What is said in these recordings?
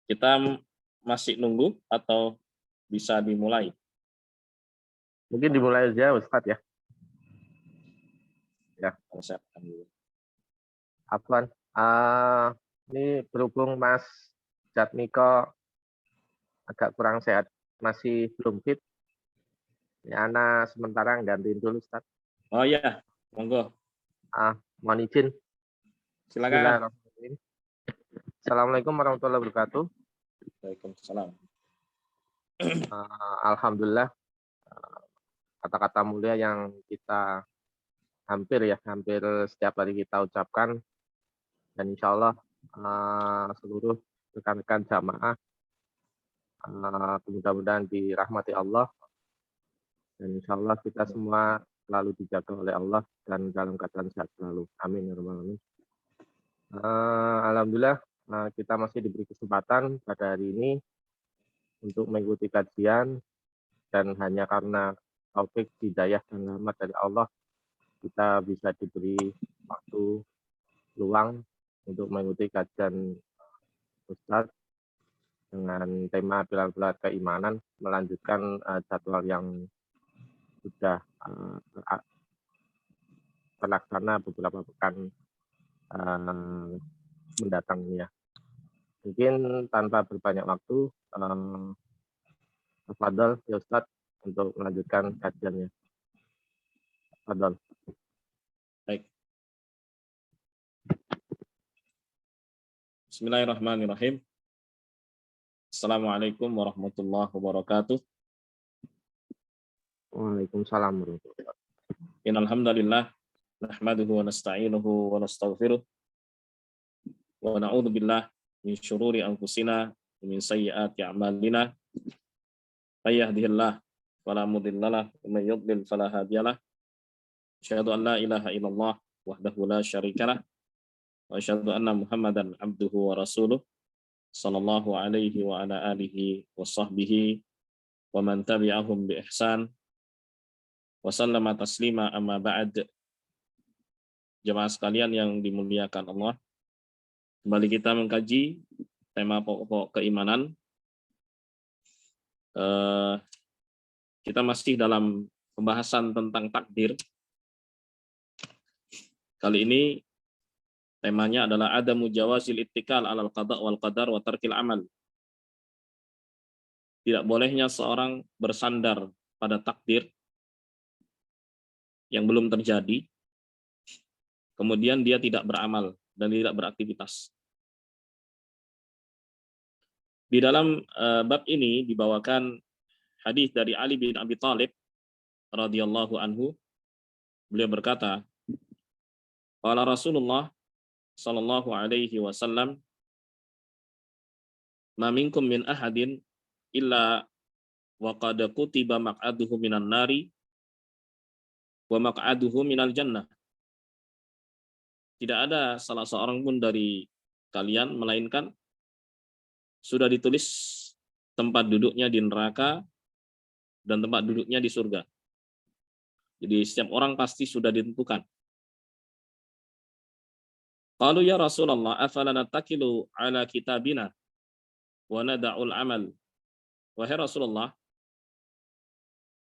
Kita masih nunggu atau bisa dimulai? Mungkin dimulai aja Ustadz ya. Ya, Persiapkan dulu. Afwan. Ini berhubung Mas Jatmiko agak kurang sehat, masih belum fit. Ya, Ana sementara gantiin dulu Ustadz. Oh iya, monggo. Mohon izin. Silakan. Bismillahirrahmanirrahim. Assalamualaikum warahmatullahi wabarakatuh. Waalaikumsalam. Alhamdulillah, kata-kata mulia yang kita hampir setiap hari kita ucapkan, dan insya Allah seluruh rekan-rekan jamaah mudah-mudahan dirahmati Allah, dan insya Allah kita semua selalu dijaga oleh Allah dan dalam keadaan sehat selalu. Amin ya rabbal alamin. Alhamdulillah kita masih diberi kesempatan pada hari ini untuk mengikuti kajian, dan hanya karena taufik, hidayah, dan rahmat dari Allah kita bisa diberi waktu luang untuk mengikuti kajian Ustadz dengan tema pilar-pilar keimanan, melanjutkan jadwal yang sudah terlaksana beberapa pekan mendatang ya. Mungkin tanpa berbanyak waktu, tafadhol ya Ustadz untuk melanjutkan kajiannya. Tafadhol. Baik. Bismillahirrahmanirrahim. Assalamualaikum warahmatullahi wabarakatuh. Waalaikumsalam warahmatullahi wabarakatuh. Innal hamdalillah nahmaduhu wa nasta'inuhu wa nastaghfiruh wa na'udzu billah min syururi anfusina wa min sayyiati a'malina. May yahdihillahu fala mudhillalah wa may yudlil fala hadiyalah. Asyhadu an la ilaha illallah wahdahu la syarikalah wa asyhadu anna Muhammadan abduhu wa rasuluh sallallahu alaihi wa ala alihi wa sahbihi wa man tabi'ahum bi ihsan wa sallama taslima amma ba'd. Jemaah sekalian yang dimuliakan Allah, kembali kita mengkaji tema pokok keimanan. Kita masih dalam pembahasan tentang takdir. Kali ini temanya adalah adamu jawazil ittikal alal qada wal qadar wa tarkil amal. Tidak bolehnya seorang bersandar pada takdir yang belum terjadi, kemudian dia tidak beramal dan tidak beraktivitas. Di dalam bab ini dibawakan hadis dari Ali bin Abi Thalib radhiyallahu anhu. Beliau berkata, qala Rasulullah sallallahu alaihi wasallam, ma minkum min ahadin illa wa qad kutiba maq'aduhu minan nari wa maq'aduhu minal jannah. Tidak ada salah seorang pun dari kalian melainkan sudah ditulis tempat duduknya di neraka dan tempat duduknya di surga. Jadi setiap orang pasti sudah ditentukan. Qalu ya Rasulullah afala natakilu ala kitabina wa nada'ul amal. Wahai Rasulullah,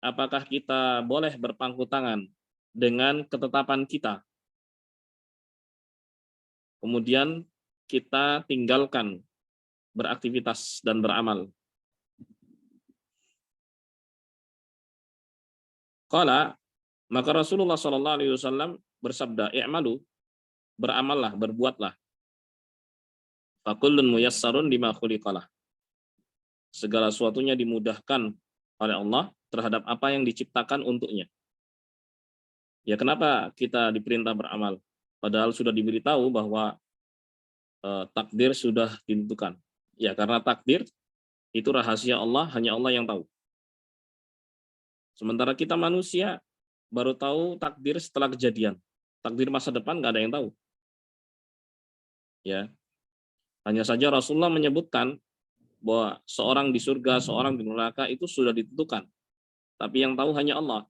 apakah kita boleh berpangku tangan dengan ketetapan kita, kemudian kita tinggalkan beraktivitas dan beramal? Qala, maka Rasulullah sallallahu alaihi wasallam bersabda, i'malu, beramallah, berbuatlah. Fakullun muyassarun lima khuliqalah. Segala sesuatunya dimudahkan oleh Allah terhadap apa yang diciptakan untuknya. Ya, kenapa kita diperintah beramal? Padahal sudah diberitahu bahwa takdir sudah ditentukan. Ya, karena takdir itu rahasia Allah, hanya Allah yang tahu. Sementara kita manusia baru tahu takdir setelah kejadian. Takdir masa depan nggak ada yang tahu. Ya, hanya saja Rasulullah menyebutkan bahwa seorang di surga, seorang di neraka itu sudah ditentukan. Tapi yang tahu hanya Allah.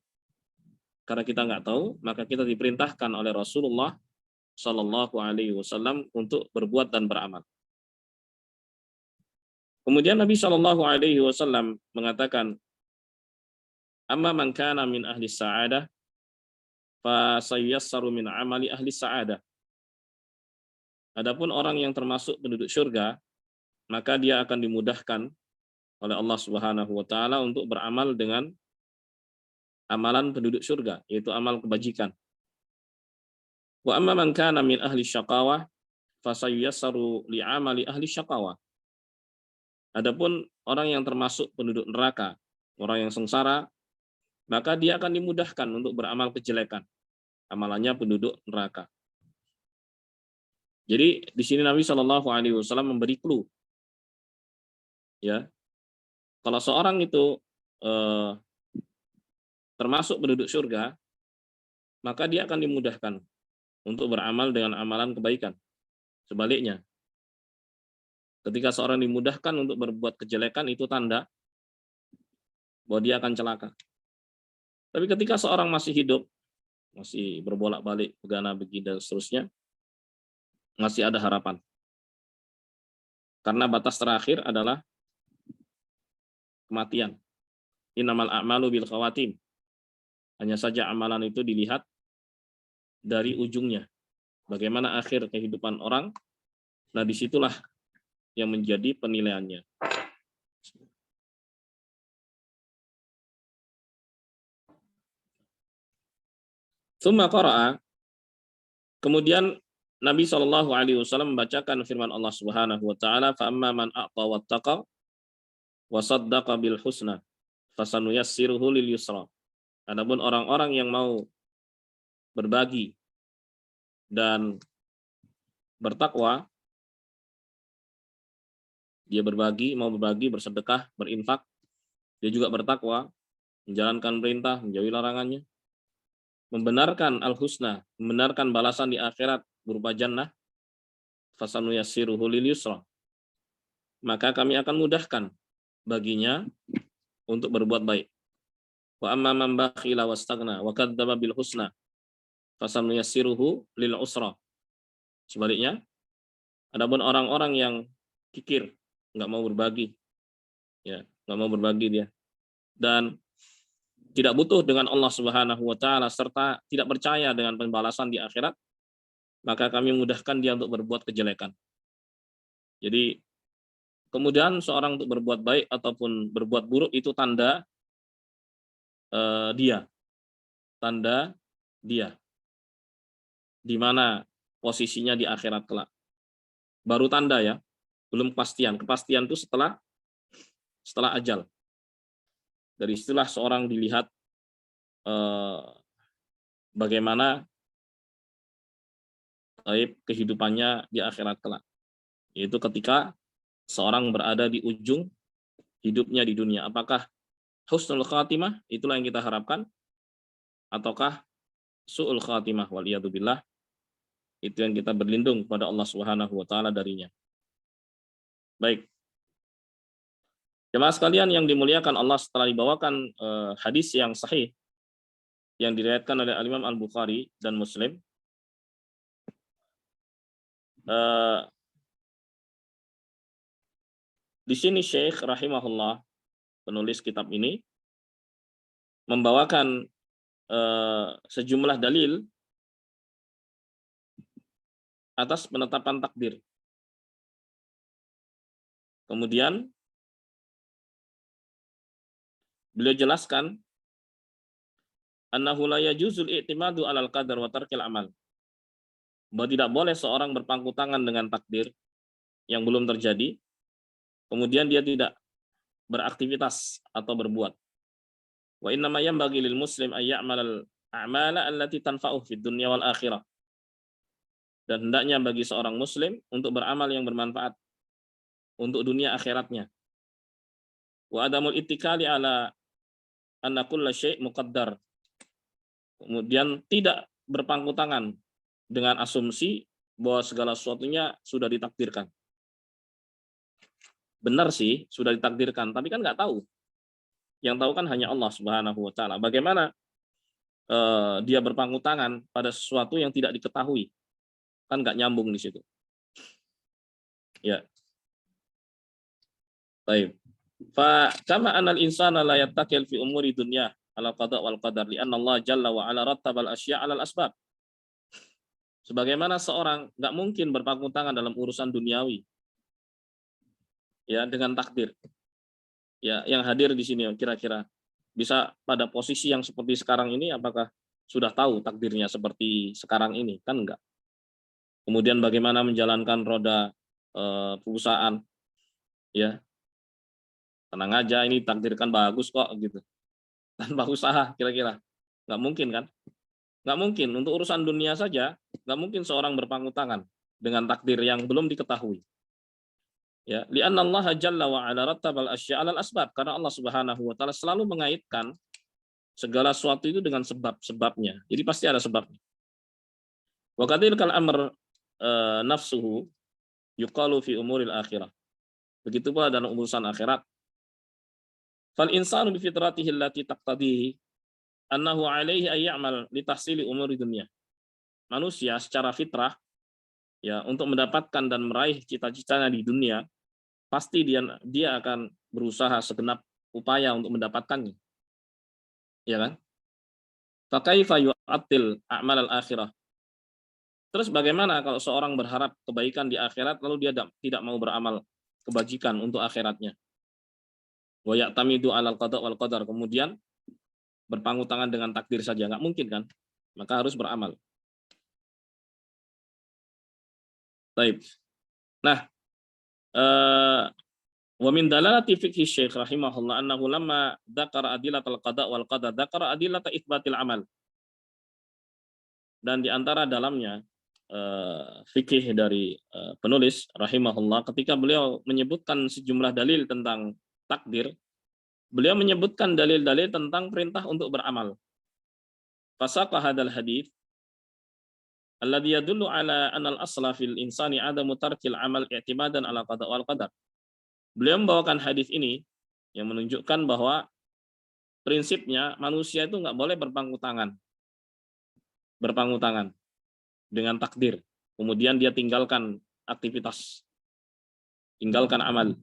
Karena kita nggak tahu, maka kita diperintahkan oleh Rasulullah Shallallahu Alaihi Wasallam untuk berbuat dan beramal. Kemudian Nabi Shallallahu Alaihi Wasallam mengatakan, "Amma man kana min ahli sa'adah, fa sayyassaru min amali ahli sa'adah." Adapun orang yang termasuk penduduk surga, maka dia akan dimudahkan oleh Allah Subhanahu wa taala untuk beramal dengan amalan penduduk surga, yaitu amal kebajikan. Wa amma man kana min ahli syaqawah, fa sayyassaru li amali ahli syaqawah. Adapun orang yang termasuk penduduk neraka, orang yang sengsara, maka dia akan dimudahkan untuk beramal kejelekan. Amalannya penduduk neraka. Jadi di sini Nabi Shallallahu Alaihi Wasallam memberi clue, ya, kalau seorang itu termasuk penduduk surga, maka dia akan dimudahkan untuk beramal dengan amalan kebaikan. Sebaliknya, ketika seorang dimudahkan untuk berbuat kejelekan, itu tanda bahwa dia akan celaka. Tapi ketika seorang masih hidup, masih berbolak-balik, begana begini dan seterusnya, masih ada harapan. Karena batas terakhir adalah kematian. Innamal a'malu bil khawatim. Hanya saja amalan itu dilihat dari ujungnya. Bagaimana akhir kehidupan orang, nah disitulah yang menjadi penilaiannya. Tsumma qara'a, kemudian Nabi Shallallahu Alaihi Wasallam membacakan firman Allah Subhanahu Wa Taala, fa amma man a'ta wattaqa wa saddaqa bil husna fasanuyassiruhu lil yusra. Adapun orang-orang yang mau berbagi dan bertakwa, dia berbagi, mau berbagi, bersedekah, berinfak, dia juga bertakwa, menjalankan perintah, menjauhi larangannya, membenarkan al-husna, membenarkan balasan di akhirat berupa jannah, fasanuyassiruhu lil yusra. Maka kami akan mudahkan baginya untuk berbuat baik. Wa amma man bakhila wastaghna wa kadzdzaba bil husna fasanuyassiruhu lil usra. Sebaliknya, adapun orang-orang yang kikir, nggak mau berbagi, ya, nggak mau berbagi dia, dan tidak butuh dengan Allah Subhanahu Wa Taala serta tidak percaya dengan pembalasan di akhirat, maka kami mudahkan dia untuk berbuat kejelekan. Jadi kemudian seorang untuk berbuat baik ataupun berbuat buruk itu tanda tanda dia di mana posisinya di akhirat kelak. Baru tanda, ya, belum kepastian. Kepastian itu setelah ajal. Dari situlah seorang dilihat bagaimana kehidupannya di akhirat kelak. Yaitu ketika seorang berada di ujung hidupnya di dunia. Apakah husnul khatimah, itulah yang kita harapkan, ataukah su'ul khatimah, waliyadzubillah, itu yang kita berlindung kepada Allah Subhanahu wa taala darinya. Baik. Jemaah sekalian yang dimuliakan Allah, setelah dibawakan hadis yang sahih yang diriwayatkan oleh Al-Imam Al-Bukhari dan Muslim, di sini Syekh rahimahullah, penulis kitab ini, membawakan sejumlah dalil atas penetapan takdir. Kemudian beliau jelaskan annahu la yajuzul i'timadu 'alal qadar wa tarkil amal. Bahwa tidak boleh seorang berpangku tangan dengan takdir yang belum terjadi, kemudian dia tidak beraktivitas atau berbuat. Wa inna ma yanbaghi lil muslim ay ya'malal a'mala allati tanfa'uhu fid dunya wal akhirah. Dan hendaknya bagi seorang muslim untuk beramal yang bermanfaat untuk dunia akhiratnya. Wa adamul ittikali ala anna kulla syai' muqaddar. Kemudian tidak berpangku tangan dengan asumsi bahwa segala sesuatunya sudah ditakdirkan. Benar sih, sudah ditakdirkan, tapi kan nggak tahu. Yang tahu kan hanya Allah Subhanahu wa taala. Bagaimana dia berpangku tangan pada sesuatu yang tidak diketahui? Kan nggak nyambung di situ. Ya. Baik. Fa kama anal insana la yattaqil fi umuri dunya ala qada wal qadar li anna Allah jalla wa ala rattabal asya' ala al asbab. Sebagaimana seorang nggak mungkin berpangku tangan dalam urusan duniawi ya dengan takdir. Ya, yang hadir di sini kira-kira bisa pada posisi yang seperti sekarang ini, apakah sudah tahu takdirnya seperti sekarang ini? Kan enggak. Kemudian bagaimana menjalankan roda perusahaan, ya tenang aja, ini takdirkan bagus kok gitu. Tanpa usaha kira-kira nggak mungkin kan? Nggak mungkin. Untuk urusan dunia saja nggak mungkin seorang berpangku tangan dengan takdir yang belum diketahui. Ya, li'anna Allah jalla wa ala rattabal asya' 'alal asbab, karena Allah Subhanahu wa taala selalu mengaitkan segala sesuatu itu dengan sebab-sebabnya. Jadi pasti ada sebabnya. Wa kadzalika al-amr nafsuhu yuqalu fi umuril akhirah. Begitu pula dalam urusan akhirat. Fal insanu bi fitratihi allati taqtadihi annahu 'alaihi ay ya'mal li tahsili umuri dunya. Manusia secara fitrah ya untuk mendapatkan dan meraih cita-citanya di dunia, pasti dia akan berusaha segenap upaya untuk mendapatkannya. Ya kan? Fa kaifa yu'attil a'mal al-akhirah? Terus bagaimana kalau seorang berharap kebaikan di akhirat lalu dia tidak mau beramal kebajikan untuk akhiratnya? Wa ya'tamidu 'alal qada' wal qadar, kemudian berpangku tangan dengan takdir saja, nggak mungkin kan? Maka harus beramal. Baik. Nah, wa min dalalati fiqhi Syekh rahimahullah annahu lamma dzakara adillatal qada' wal qadar dzakara adillata itsbatil amal. Dan di antara dalamnya fikih dari penulis rahimahullah, ketika beliau menyebutkan sejumlah dalil tentang takdir, beliau menyebutkan dalil-dalil tentang perintah untuk beramal. Fasaqa hadzal hadits alladhi yadullu ala anna al-asla fil insani adamu tarkil amal i'timadan ala qada wal qadar. Beliau membawakan hadis ini yang menunjukkan bahwa prinsipnya manusia itu nggak boleh berpangku tangan dengan takdir. Kemudian dia tinggalkan aktivitas, tinggalkan amal.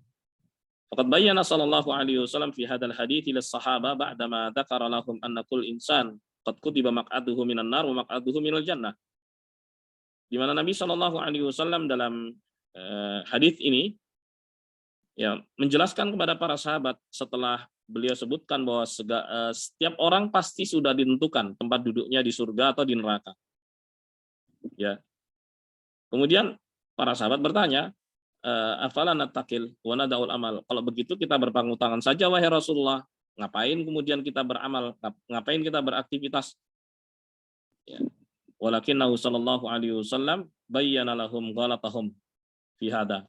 Faqad bayyana sallallahu alaihi wasallam fi hadzal hadits lis sahaba ba'dama dzakara lahum anna kull insan qad kutiba maq'aduhu minan nar wa maq'aduhu minal jannah. Di mana Nabi Shallallahu alaihi wasallam dalam hadis ini ya menjelaskan kepada para sahabat setelah beliau sebutkan bahwa setiap orang pasti sudah ditentukan tempat duduknya di surga atau di neraka. Ya. Kemudian para sahabat bertanya, afala nattaqil wa nadaul amal. Kalau begitu kita berpangku tangan saja wahai Rasulullah. Ngapain kemudian kita beramal? Ngapain kita beraktivitas? Ya. Walakinnahu sallallahu alaihi wasallam bayyana lahum ghalatahum fi hada.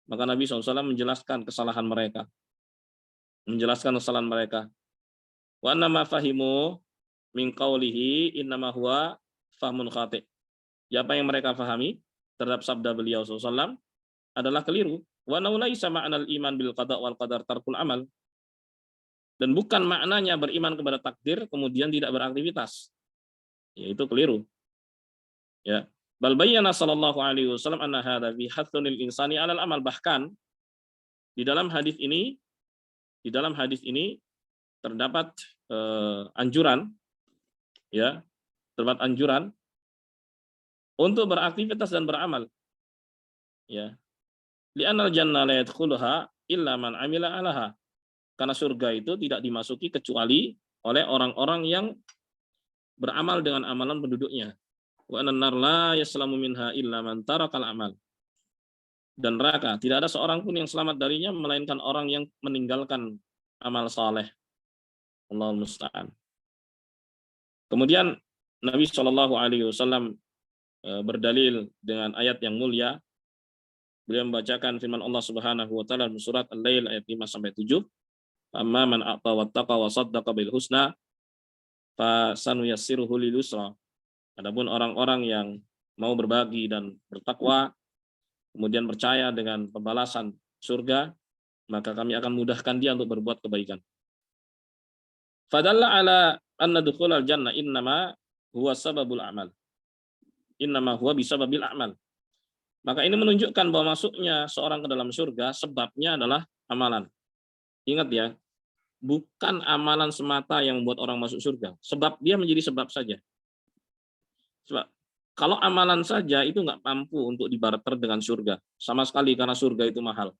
Maka Nabi SAW menjelaskan kesalahan mereka. Wa annama fahimu min qawlihi innama huwa fahmun khati'. Apa yang mereka fahami terhadap sabda beliau SAW adalah keliru. Wa naulaisa ma'nal iman bil qada' wal qadar tarkul amal. Dan bukan maknanya beriman kepada takdir kemudian tidak beraktivitas. Yaitu keliru. Ya. Bal bayyana sallallahu alaihi wasallam anna hadza fi hathunil insani 'alal amal. Bahkan di dalam hadis ini terdapat anjuran ya, terdapat anjuran untuk beraktivitas dan beramal. Ya. Li'anal jannah la yadkhuluha illa man 'amila 'alaha. Karena surga itu tidak dimasuki kecuali oleh orang-orang yang beramal dengan amalan penduduknya. Wa an-nar la yaslamu minha illa man tarakal amal. Dan neraka tidak ada seorang pun yang selamat darinya melainkan orang yang meninggalkan amal saleh. Allahul musta'an. Kemudian Nabi Shallallahu alaihi wasallam berdalil dengan ayat yang mulia. Beliau membacakan firman Allah Subhanahu wa taala dalam surat Al-Lail ayat 5 sampai 7. Amma man a'ta wattaqa wa saddaqa bil husna fa sanuyassiruhu lil yusra. Adapun orang-orang yang mau berbagi dan bertakwa kemudian percaya dengan pembalasan surga, maka kami akan mudahkan dia untuk berbuat kebaikan. Fadalla ala anna dukhulal jannah innama huwa sababul amal. Innama huwa bisababil amal. Maka ini menunjukkan bahwa masuknya seorang ke dalam surga sebabnya adalah amalan. Ingat ya, bukan amalan semata yang membuat orang masuk surga. Sebab dia menjadi sebab saja. Sebab kalau amalan saja itu nggak mampu untuk dibarter dengan surga. Sama sekali karena surga itu mahal.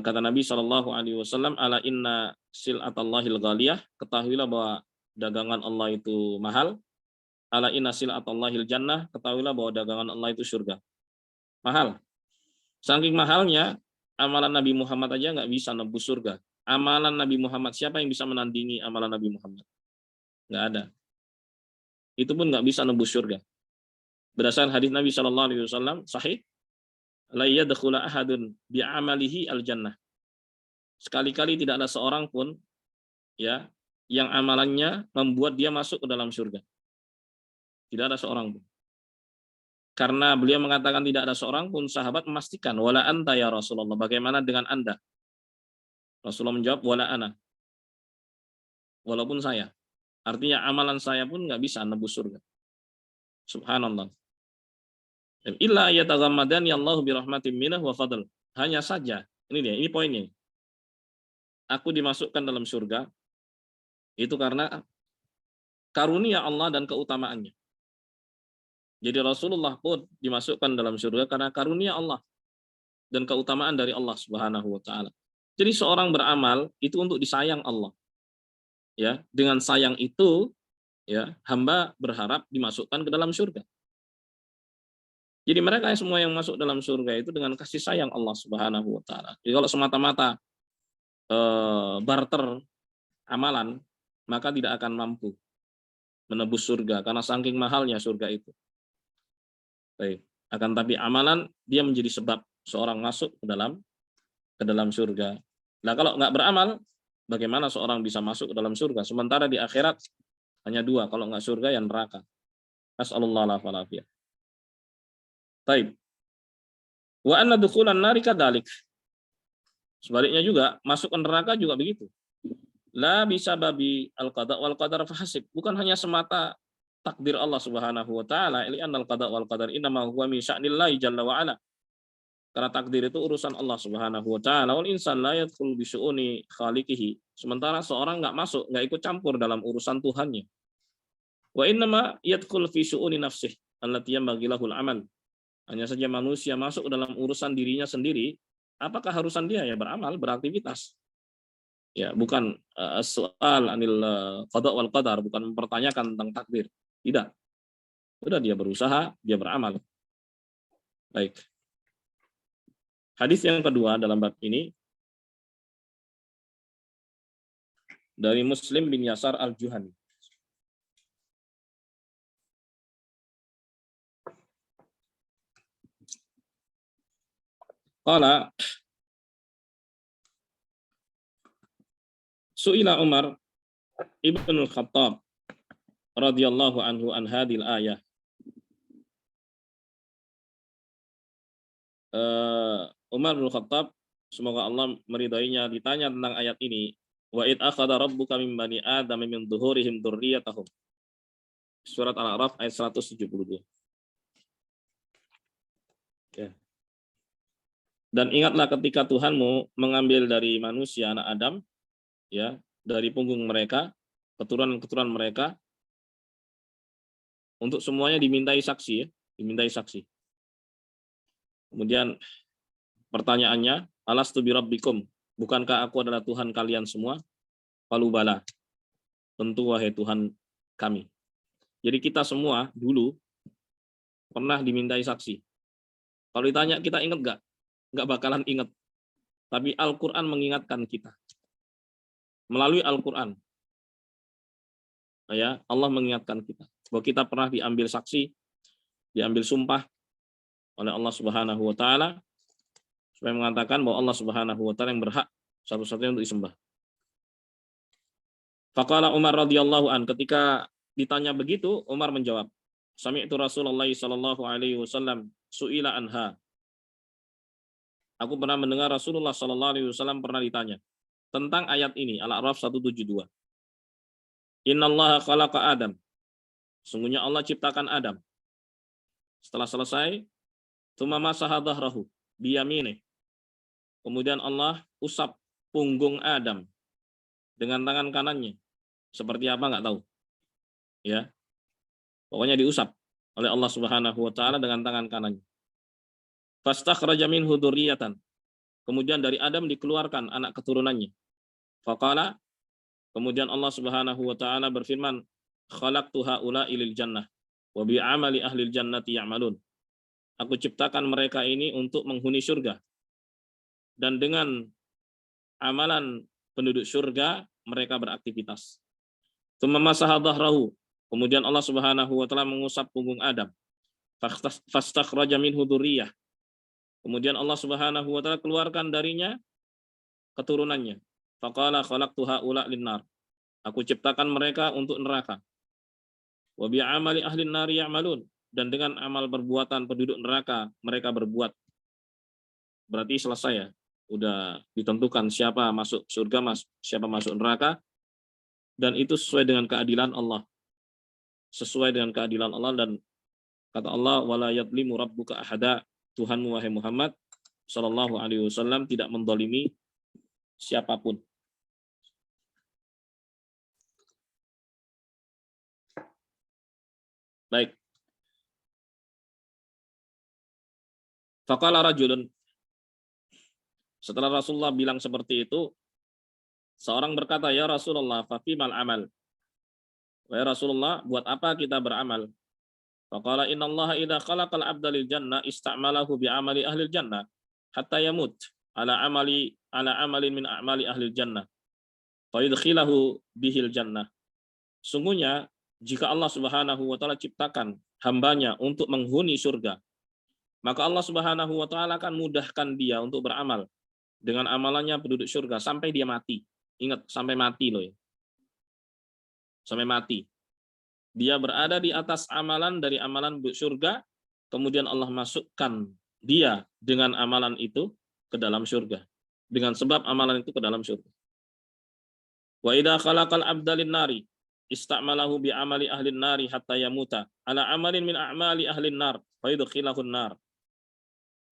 Kata Nabi SAW, ala inna sil'atallahil ghaliyah, ketahuilah bahwa dagangan Allah itu mahal. Ala inna sil'atallahil jannah, ketahuilah bahwa dagangan Allah itu surga. Mahal. Saking mahalnya, amalan Nabi Muhammad aja nggak bisa nebus surga. Amalan Nabi Muhammad, siapa yang bisa menandingi amalan Nabi Muhammad? Nggak ada. Itu pun nggak bisa nebus surga. Berdasarkan hadis Nabi SAW, sahih, la yadkhulu ahadun bi'amalihi al-jannah. Sekali-kali tidak ada seorang pun ya yang amalannya membuat dia masuk ke dalam surga. Tidak ada seorang pun. Karena beliau mengatakan tidak ada seorang pun, sahabat memastikan, wala anta ya Rasulullah, bagaimana dengan Anda? Rasulullah menjawab, wala ana. Walaupun saya. Artinya amalan saya pun nggak bisa nebus surga. Subhanallah. Illa yataghammadani Allahu birahmatin minah wa fadl. Hanya saja, ini dia, ini poinnya. Aku dimasukkan dalam surga itu karena karunia Allah dan keutamaannya. Jadi Rasulullah pun dimasukkan dalam surga karena karunia Allah dan keutamaan dari Allah Subhanahu wa taala. Jadi seorang beramal itu untuk disayang Allah. Ya, dengan sayang itu ya, hamba berharap dimasukkan ke dalam surga. Jadi mereka semua yang masuk dalam surga itu dengan kasih sayang Allah Subhanahu wa taala. Jadi kalau semata-mata barter amalan, maka tidak akan mampu menebus surga karena saking mahalnya surga itu. Baik. Akan tapi amalan dia menjadi sebab seorang masuk ke dalam surga. Nah, kalau nggak beramal, bagaimana seorang bisa masuk ke dalam surga? Sementara di akhirat hanya dua, kalau nggak surga ya neraka. Nas'alullah al-afiyah. Baik. Wa anna dukhulan nari kadzalik. Sebaliknya juga, masuk ke neraka juga begitu. La bisa babi al-qada wal qadar fahasib. Bukan hanya semata takdir Allah Subhanahu wa taala, li'annal qada wal qadar innama huwa min sya'nillahi jalla wa ala. Karena takdir itu urusan Allah Subhanahu wa taala. Wal insan la yadkhul bi syu'uni khaliqihi. Sementara seorang nggak masuk, nggak ikut campur dalam urusan Tuhannya. Wa innama yadkhul fi syu'uni nafsih allati yanbaghi lahul amal. Hanya saja manusia masuk dalam urusan dirinya sendiri, apakah harusan dia ya beramal, beraktivitas? Ya, bukan soal anil qada wal qadar, bukan mempertanyakan tentang takdir. Tidak. Sudah dia berusaha, dia beramal. Baik. Hadis yang kedua dalam bab ini dari Muslim bin Yasar al-Juhani. Qala Su'ila Umar ibn al-Khattab radhiyallahu anhu an hadhil ayah. Umar bin Khattab, semoga Allah meridainya, ditanya tentang ayat ini. Wa id akhadha rabbuka min bani adam min dhuhurihim dzurriyyatahum. Surat Al-A'raf ayat 172. Ya. Dan ingatlah ketika Tuhanmu mengambil dari manusia anak Adam, ya, dari punggung mereka, keturunan-keturunan mereka, untuk semuanya dimintai saksi, ya, dimintai saksi. Kemudian pertanyaannya, alastu birabbikum, bukankah aku adalah Tuhan kalian semua? Qalu bala, tentu wahai Tuhan kami. Jadi kita semua dulu pernah dimintai saksi. Kalau ditanya kita ingat nggak? Nggak bakalan ingat. Tapi Al-Quran mengingatkan kita. Melalui Al-Quran, ya, Allah mengingatkan kita bahwa kita pernah diambil saksi, diambil sumpah oleh Allah Subhanahu wa taala supaya mengatakan bahwa Allah Subhanahu wa taala yang berhak satu-satunya untuk disembah. Faqala Umar radhiyallahu an, ketika ditanya begitu, Umar menjawab, sami'tu Rasulullah sallallahu alaihi wasallam su'ila anha. Aku pernah mendengar Rasulullah sallallahu alaihi wasallam pernah ditanya tentang ayat ini, Al-A'raf 172. Innallaha khalaqa Adam. Sungguhnya Allah ciptakan Adam. Setelah selesai, tsumma masaha dhahrahu biyaminih. kemudian Allah usap punggung Adam dengan tangan kanannya. Seperti apa nggak tahu. Ya. Pokoknya diusap oleh Allah Subhanahu wa taala dengan tangan kanannya. Fastakhraja minhu dzurriyyatan. Kemudian dari Adam dikeluarkan anak keturunannya. Faqala, kemudian Allah Subhanahu wa taala berfirman, khalaqtu haula'i lil jannah wa bi amali ahli jannati ya'malun. Aku ciptakan mereka ini untuk menghuni surga. Dan dengan amalan penduduk surga mereka beraktivitas. Tsumma masaha dhahrahu. Kemudian Allah Subhanahu wa taala mengusap punggung Adam. Fastakhraja minhu dzurriyyah. Kemudian Allah Subhanahu wa taala keluarkan darinya keturunannya. Faqala khalaqtu haula linnar. Aku ciptakan mereka untuk neraka. Wa bi amali ahli nari ya'malun. Dan dengan amal perbuatan penduduk neraka mereka berbuat. Berarti selesai ya. Udah ditentukan siapa masuk surga, siapa masuk neraka. Dan itu sesuai dengan keadilan Allah. Sesuai dengan keadilan Allah, dan kata Allah, wala yadlimu rabbuka ahada. Tuhanmu wahai Muhammad sallallahu alaihi wasallam tidak mendolimi siapapun. Baik. Faqala rajulun. Setelah Rasulullah bilang seperti itu, seorang berkata, ya Rasulullah, fa fimal amal. Wahai Rasulullah, buat apa kita beramal? Faqala innallaha idza khalaqal abda lil jannah ista'malahu bi amali ahli jannah hatta yamut ala amalin min a'mali ahli jannah fa yudkhilahu bihil jannah. Sungguhnya jika Allah Subhanahu wa taala ciptakan hambanya untuk menghuni surga, maka Allah Subhanahu wa taala akan mudahkan dia untuk beramal dengan amalannya penduduk surga sampai dia mati. Ingat, sampai mati loh ya. Sampai mati. Dia berada di atas amalan dari amalan surga, kemudian Allah masukkan dia dengan amalan itu ke dalam surga. Dengan sebab amalan itu ke dalam surga. Wa idza khalaqal abda lin-nari ista'malahu bi amali ahli nari hatta yamuta ala amalin min a'mali ahli nar fa yudkhilahun nar.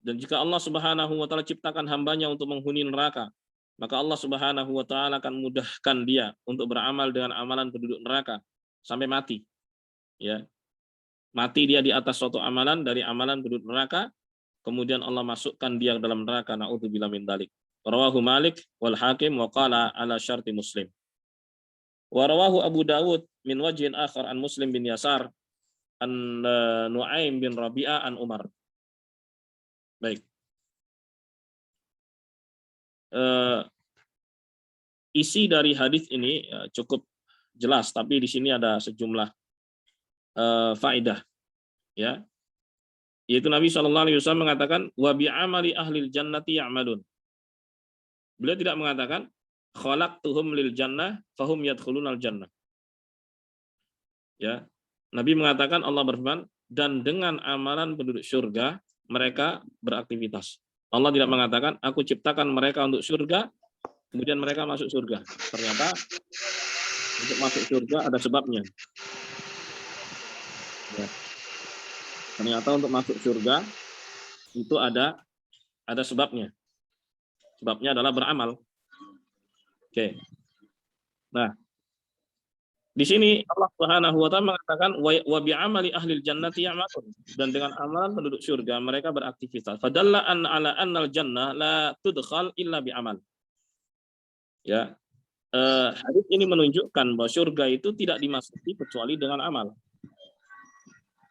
Dan jika Allah Subhanahu wa taala ciptakan hambanya untuk menghuni neraka, maka Allah Subhanahu wa taala akan mudahkan dia untuk beramal dengan amalan penduduk neraka sampai mati. Ya. Mati dia di atas suatu amalan dari amalan penduduk neraka, kemudian Allah masukkan dia ke dalam neraka. Na'udzubillah min dzalik. Rawahu Malik wal Hakim wa qala ala syarti Muslim. Wa rawahu Abu Dawud min wajhin akhar an Muslim bin Yasar an Nuaim bin Rabi'ah an Umar. Baik. Isi dari hadis ini cukup jelas, tapi di sini ada sejumlah faedah, ya. Yaitu Nabi SAW mengatakan wa bi amali ahlil jannati ya'malun. Beliau tidak mengatakan khalaqtuhum lil jannah fahum yadkhulunal jannah. Ya. Nabi mengatakan, Allah berfirman, dan dengan amalan penduduk surga mereka beraktivitas. Allah tidak mengatakan aku ciptakan mereka untuk surga kemudian mereka masuk surga. Ternyata untuk masuk surga ada sebabnya. Ya. Ternyata untuk masuk surga itu ada sebabnya. Sebabnya adalah beramal. Oke. Nah, di sini Allah Subhanahu wa taala mengatakan wa bi amali ahli jannati ya'malun, dan dengan amalan penduduk surga mereka beraktivitas. Fadalla an ala annal jannah la tudkhal illa bi amal. Ya. Hadis ini menunjukkan bahwa surga itu tidak dimasuki kecuali dengan amal.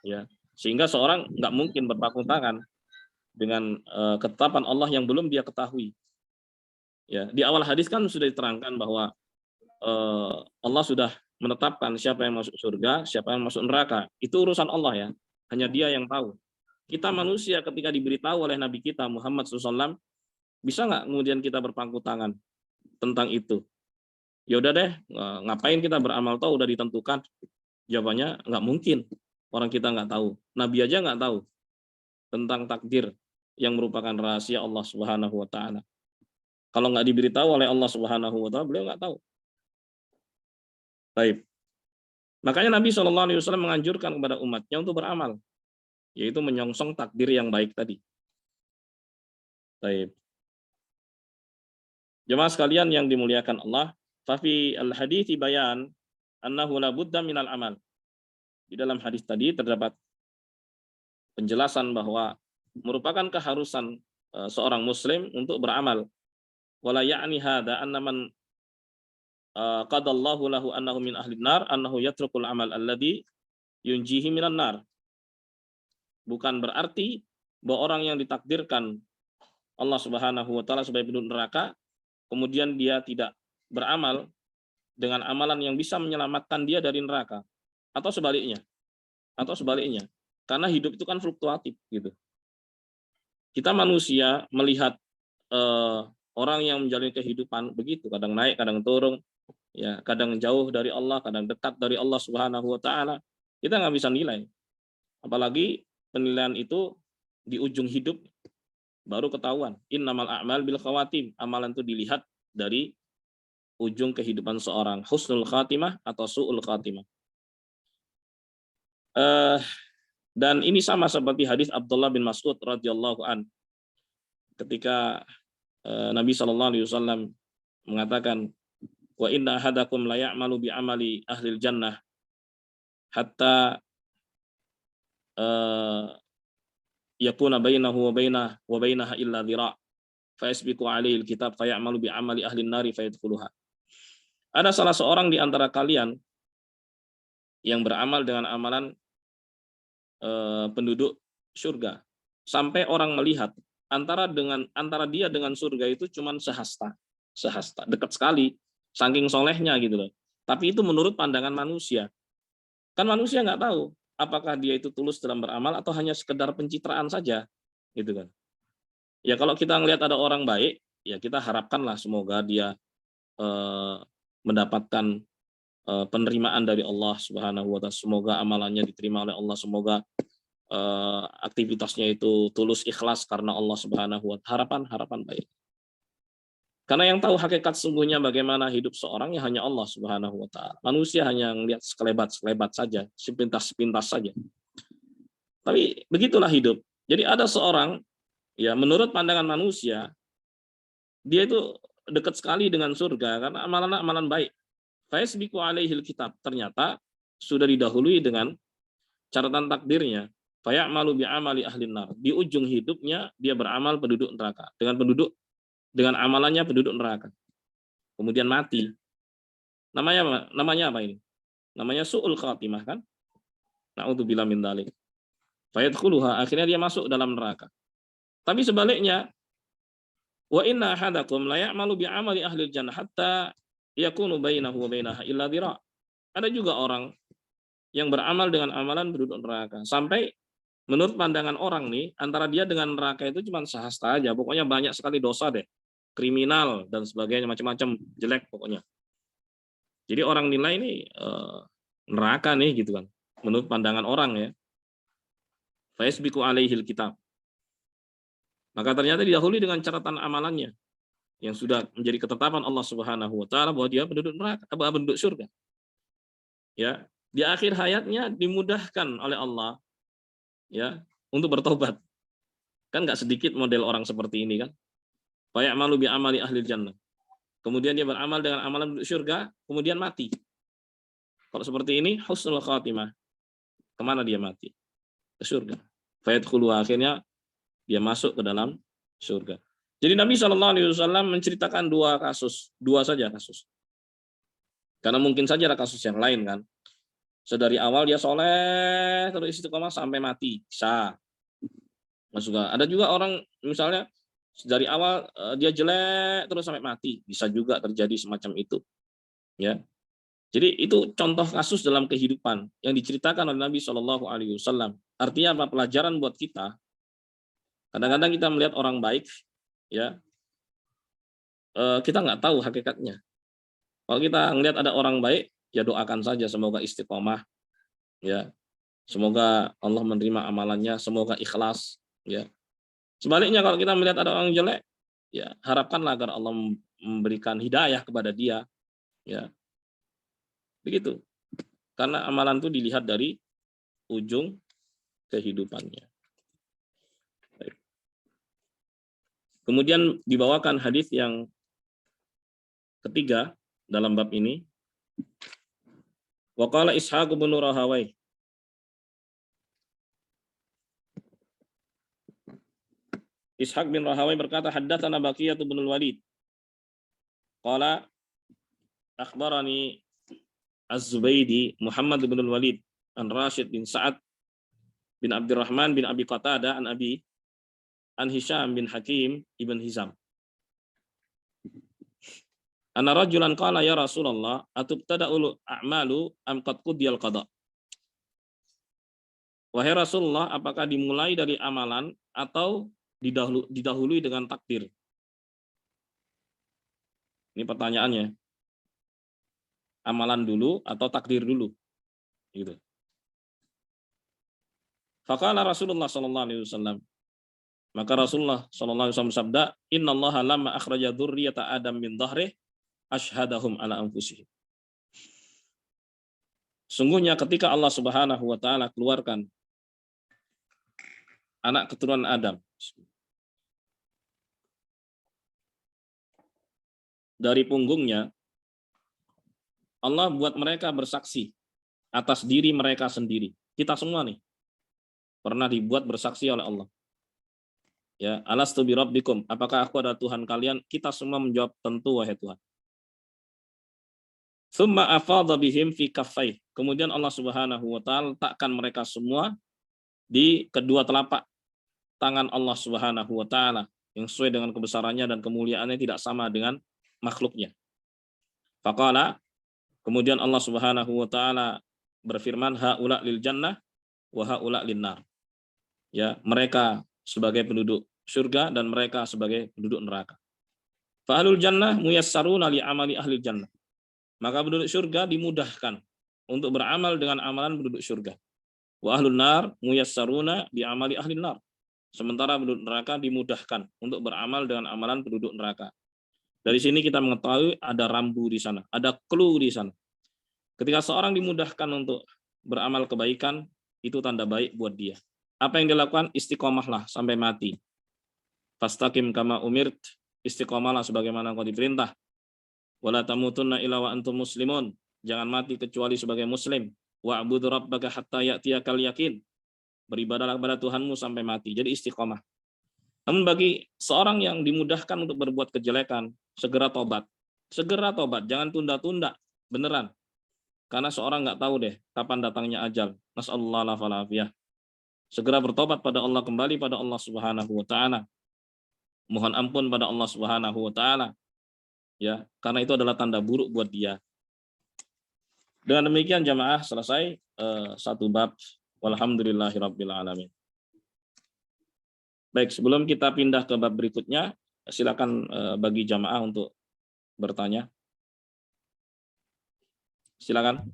Ya, sehingga seorang nggak mungkin berpangku tangan dengan ketetapan Allah yang belum dia ketahui. Ya, di awal hadis kan sudah diterangkan bahwa Allah sudah menetapkan siapa yang masuk surga, siapa yang masuk neraka. Itu urusan Allah ya, hanya Dia yang tahu. Kita manusia ketika diberitahu oleh Nabi kita Muhammad SAW, bisa nggak kemudian kita berpangku tangan tentang itu? Ya udah deh, ngapain kita beramal, tahu udah ditentukan? Jawabannya nggak mungkin. Orang kita nggak tahu, Nabi aja nggak tahu tentang takdir yang merupakan rahasia Allah Subhanahu Wa Taala. Kalau nggak diberitahu oleh Allah Subhanahu Wa Taala, beliau nggak tahu. Baik. Makanya Nabi SAW menganjurkan kepada umatnya untuk beramal, yaitu menyongsong takdir yang baik tadi. Baik. Jemaah sekalian yang dimuliakan Allah, fa fi al-hadithi bayan annahu la budda minal amal. Di dalam hadis tadi terdapat penjelasan bahwa merupakan keharusan seorang muslim untuk beramal. Wala ya'ni hadza anna man qadallahu lahu annahu min ahli nar annahu yatrukul amal alladhi yunjihi minan nar. Bukan berarti bahwa orang yang ditakdirkan Allah Subhanahu wa taala sebagai penduduk neraka kemudian dia tidak beramal dengan amalan yang bisa menyelamatkan dia dari neraka, atau sebaliknya. Karena hidup itu kan fluktuatif gitu. Kita manusia melihat orang yang menjalani kehidupan begitu, kadang naik, kadang turun, ya, kadang jauh dari Allah, kadang dekat dari Allah Subhanahu wa taala. Kita nggak bisa nilai. Apalagi penilaian itu di ujung hidup baru ketahuan. Innamal a'mal bil khawatim. Amalan itu dilihat dari ujung kehidupan seorang, husnul khatimah atau su'ul khatimah. Dan ini sama seperti hadis Abdullah bin Mas'ud radhiyallahu an. Ketika Nabi SAW mengatakan, wa inna ahadakum la ya'malu bi amali ahlil jannah hatta yakuna bainahu wa bainaha illa dhira' fa yasbiqu alaihi alkitab fa ya'malu bi amali ahli nari fa yadkhuluha. Ada salah seorang di antara kalian yang beramal dengan amalan penduduk surga sampai orang melihat antara dia dengan surga itu cuman sehasta, dekat sekali, saking solehnya gitu loh. Tapi itu menurut pandangan manusia. Kan manusia nggak tahu apakah dia itu tulus dalam beramal atau hanya sekedar pencitraan saja, gitu kan. Ya kalau kita ngelihat ada orang baik, ya kita harapkanlah semoga dia mendapatkan penerimaan dari Allah Subhanahu wa taala. Semoga amalannya diterima oleh Allah, semoga aktivitasnya itu tulus ikhlas karena Allah Subhanahu wa taala. Harapan baik. Karena yang tahu hakikat sungguhnya bagaimana hidup seorang ya hanya Allah Subhanahu wa taala. Manusia hanya melihat sekelebat saja, sepintas saja. Tapi begitulah hidup. Jadi ada seorang, ya menurut pandangan manusia, dia itu dekat sekali dengan surga karena amalan baik. Faisbiqu alaihil kitab, ternyata sudah didahului dengan catatan takdirnya. Fayamalu bi amali ahlin nar. Di ujung hidupnya dia beramal penduduk neraka, dengan amalannya penduduk neraka. Kemudian mati. Namanya apa ini? Namanya su'ul khatimah kan? Na'udzubillah min dzalik. Fayadkhuluha, akhirnya dia masuk dalam neraka. Tapi sebaliknya, wa inna ahadakum la ya'malu bi amali ahli jannah hatta yakunu bainahu wa bainaha illa dhira'. Ada juga orang yang beramal dengan amalan penduduk neraka sampai menurut pandangan orang nih antara dia dengan neraka itu cuma sehasta aja, pokoknya banyak sekali dosa deh, kriminal dan sebagainya, macam-macam jelek pokoknya. Jadi orang nilai ini neraka nih gitu kan, menurut pandangan orang ya. Faisbiqu alaihil kitab. Maka ternyata didahului dengan catatan amalannya yang sudah menjadi ketetapan Allah Subhanahu wa taala bahwa dia penduduk neraka, penduduk surga. Ya, di akhir hayatnya dimudahkan oleh Allah ya untuk bertobat. Kan nggak sedikit model orang seperti ini kan. Fayamalu bi amali ahli jannah. Kemudian dia beramal dengan amalan penduduk surga, kemudian mati. Kalau seperti ini husnul khatimah. Kemana dia mati? Ke surga. Fayadkhulu, akhirnya dia masuk ke dalam surga. Jadi Nabi SAW menceritakan dua saja kasus. Karena mungkin saja ada kasus yang lain kan. Sedari awal dia soleh terus istiqomah sampai mati, bisa masuk. Ada juga orang misalnya dari awal dia jelek terus sampai mati, bisa juga terjadi semacam itu. Ya. Jadi itu contoh kasus dalam kehidupan yang diceritakan oleh Nabi SAW. Artinya apa? Pelajaran buat kita. Kadang-kadang kita melihat orang baik, ya kita nggak tahu hakikatnya. Kalau kita melihat ada orang baik, ya doakan saja semoga istiqomah, ya semoga Allah menerima amalannya, semoga ikhlas, ya. Sebaliknya kalau kita melihat ada orang jelek, ya harapkanlah agar Allah memberikan hidayah kepada dia, ya begitu. Karena amalan itu dilihat dari ujung kehidupannya. Baik. Kemudian dibawakan hadis yang ketiga dalam bab ini. Wa qala Ishaq bin Rahawai. Ishaq bin Rahawai berkata, haddatsana Baqiyah bin Walid. Qala akhbarani Az-Zubaydi Muhammad bin Walid an Rashid bin Sa'ad bin Abdurrahman bin Abi Qatadah an Abi an Hisham bin Hakim ibn Hizam. Anna rajulan qala ya Rasulullah atubtada'ul a'malu am qad qudiyal qada. Wahai Rasulullah, apakah dimulai dari amalan atau didahului dengan takdir? Ini pertanyaannya. Amalan dulu atau takdir dulu? Gitu. Faqala Rasulullah sallallahu alaihi wasallam. Maka Rasulullah sallallahu alaihi wasallam bersabda, "Innallaha lamma akhraja dzurriyyata Adam min dhahrih asyhadahum ala anfusihim." Sungguhnya ketika Allah Subhanahu wa taala keluarkan anak keturunan Adam dari punggungnya, Allah buat mereka bersaksi atas diri mereka sendiri. Kita semua nih pernah dibuat bersaksi oleh Allah. Ya, alastu bi rabbikum, apakah aku adalah Tuhan kalian? Kita semua menjawab, tentu wahai Tuhan. Tsumma afadha bihim fi kaffai. Kemudian Allah Subhanahu wa taala letakkan mereka semua di kedua telapak tangan Allah Subhanahu wa taala yang sesuai dengan kebesarannya dan kemuliaannya tidak sama dengan makhluknya. Faqala, kemudian Allah Subhanahu wa taala berfirman, haula lil jannah wa haula lin nar. Ya, mereka sebagai penduduk surga dan mereka sebagai penduduk neraka. Fa ahlul jannah muyassaruna li amali ahli jannah. Maka penduduk surga dimudahkan untuk beramal dengan amalan penduduk surga. Wa ahlun nar muyassaruna bi amali ahli nar. Sementara penduduk neraka dimudahkan untuk beramal dengan amalan penduduk neraka. Dari sini kita mengetahui ada rambu di sana, ada clue di sana. Ketika seorang dimudahkan untuk beramal kebaikan, itu tanda baik buat dia. Apa yang dilakukan? Istiqomahlah sampai mati. Fastaqim kama umirt, istiqomahlah sebagaimana kau diperintah. Wala tamutunna illa wa antum muslimun, jangan mati kecuali sebagai muslim. Wa'budu rabbaka hatta ya'tiyakal yakin, beribadahlah kepada Tuhanmu sampai mati. Jadi istiqomah. Namun bagi seorang yang dimudahkan untuk berbuat kejelekan, segera tobat. Segera tobat, jangan tunda-tunda, beneran. Karena seorang nggak tahu deh kapan datangnya ajal. Nas'alullah al-afiyah. Segera bertobat pada Allah, kembali pada Allah Subhanahu wa taala. Mohon ampun pada Allah Subhanahu wa taala. Ya, karena itu adalah tanda buruk buat dia. Dengan demikian jamaah selesai satu bab. Walhamdulillahirabbil alamin. Baik, sebelum kita pindah ke bab berikutnya, silakan bagi jamaah untuk bertanya. Silakan.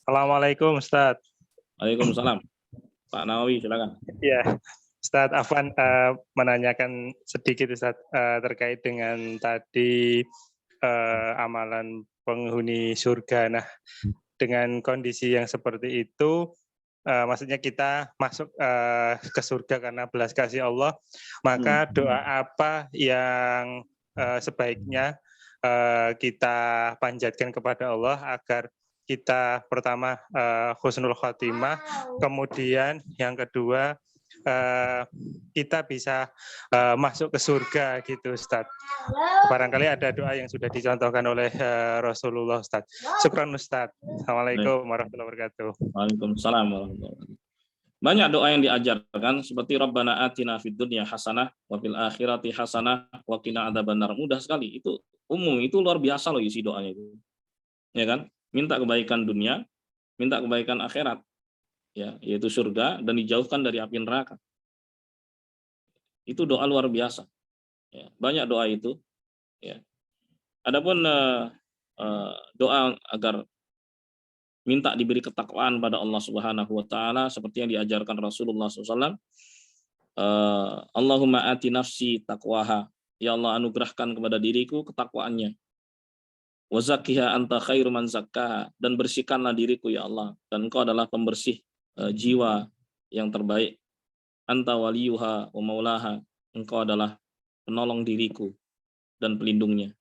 Assalamualaikum Ustaz. Waalaikumsalam. Pak Nawawi, silakan. Ya, Ustaz Afwan menanyakan sedikit Ustaz terkait dengan tadi amalan penghuni surga. Nah, dengan kondisi yang seperti itu, maksudnya kita masuk ke surga karena belas kasih Allah, maka doa apa yang sebaiknya kita panjatkan kepada Allah agar kita pertama husnul khotimah, kemudian yang kedua kita bisa masuk ke surga gitu Ustaz. Barangkali ada doa yang sudah dicontohkan oleh Rasulullah Ustaz. Syukran Ustaz. Assalamualaikum warahmatullahi wabarakatuh. Waalaikumsalam warahmatullahi wabarakatuh. Banyak doa yang diajarkan seperti Rabbana atina fid dunya hasanah wa fil akhirati hasanah wa qina adzabannar. Mudah sekali, itu umum, itu luar biasa loh isi doanya itu. Ya kan? Minta kebaikan dunia, minta kebaikan akhirat. Ya, yaitu surga dan dijauhkan dari api neraka. Itu doa luar biasa. Ya, banyak doa itu. Ya. Adapun doa agar minta diberi ketakwaan pada Allah Subhanahu wa taala seperti yang diajarkan Rasulullah SAW. Allahumma ati nafsi taqwaha. Ya Allah, anugerahkan kepada diriku ketakwaannya. Wa zakkiha anta khairu man zakkaha, dan bersihkanlah diriku ya Allah, dan Engkau adalah pembersih jiwa yang terbaik. Anta waliyuha wa maulaha, Engkau adalah penolong diriku dan pelindungnya.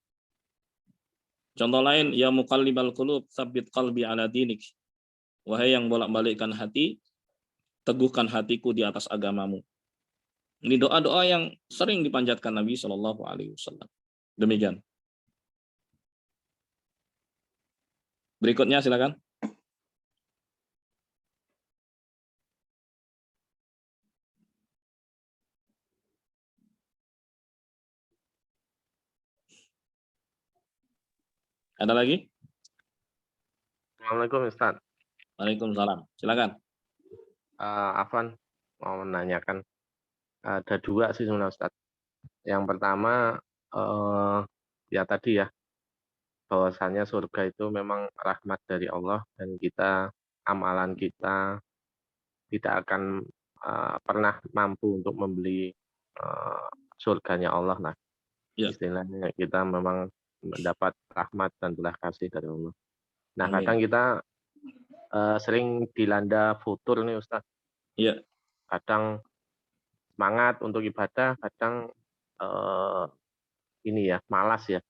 Contoh lain, ya muqallibal qulub, tsabbit qalbi ala dinik. Wahai yang bolak-balikkan hati, teguhkan hatiku di atas agamamu. Ini doa-doa yang sering dipanjatkan Nabi Shallallahu Alaihi Wasallam. Demikian. Berikutnya silakan. Ada lagi? Assalamualaikum Ustaz. Waalaikumsalam. Silakan. Afwan mau menanyakan, ada dua sih sebenarnya Ustaz. Yang pertama, ya tadi ya, bahwasanya surga itu memang rahmat dari Allah dan amalan kita tidak akan pernah mampu untuk membeli surganya Allah. Nah, Ya. istilahnya kita memang mendapat rahmat dan belas kasih dari Allah. Nah, Amin. kadang kita sering dilanda futur nih Ustaz. Iya. Kadang semangat untuk ibadah, kadang ini ya malas ya.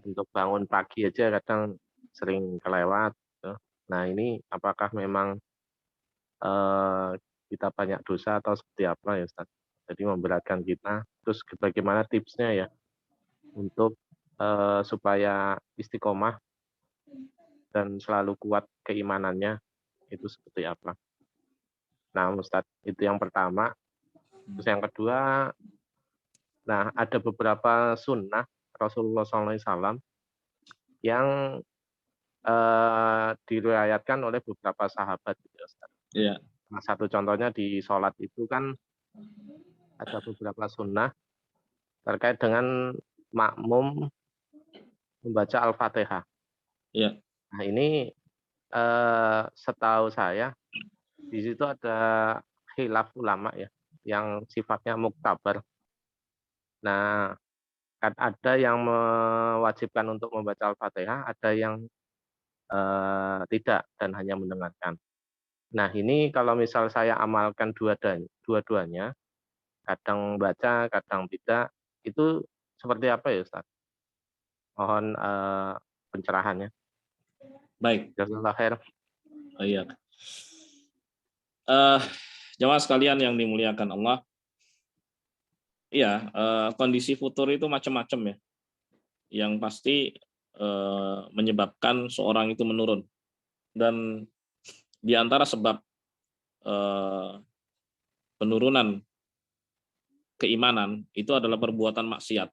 Untuk bangun pagi aja kadang sering kelewat. Gitu. Nah, ini apakah memang kita banyak dosa atau seperti apa ya Ustaz? Jadi memberatkan kita. Terus bagaimana tipsnya ya untuk supaya istiqomah dan selalu kuat keimanannya itu seperti apa? Nah, Ustaz, itu yang pertama. Terus yang kedua, nah ada beberapa sunnah Rasulullah SAW yang diriwayatkan oleh beberapa sahabat. Ustaz. Iya. Nah, satu contohnya di sholat itu kan ada beberapa sunnah terkait dengan makmum membaca Al-Fatihah. Iya. Nah, ini setahu saya di situ ada khilaf ulama ya yang sifatnya muktabar. Nah, kan ada yang mewajibkan untuk membaca Al-Fatihah, ada yang tidak dan hanya mendengarkan. Nah, ini kalau misal saya amalkan dua-duanya, kadang baca, kadang tidak, itu seperti apa ya Ustaz? Mohon pencerahannya. Baik. Jazakallah khair. Oh, iya. Jamaah sekalian yang dimuliakan Allah. Iya, kondisi futur itu macam-macam ya. Yang pasti menyebabkan seorang itu menurun. Dan di antara sebab penurunan keimanan itu adalah perbuatan maksiat.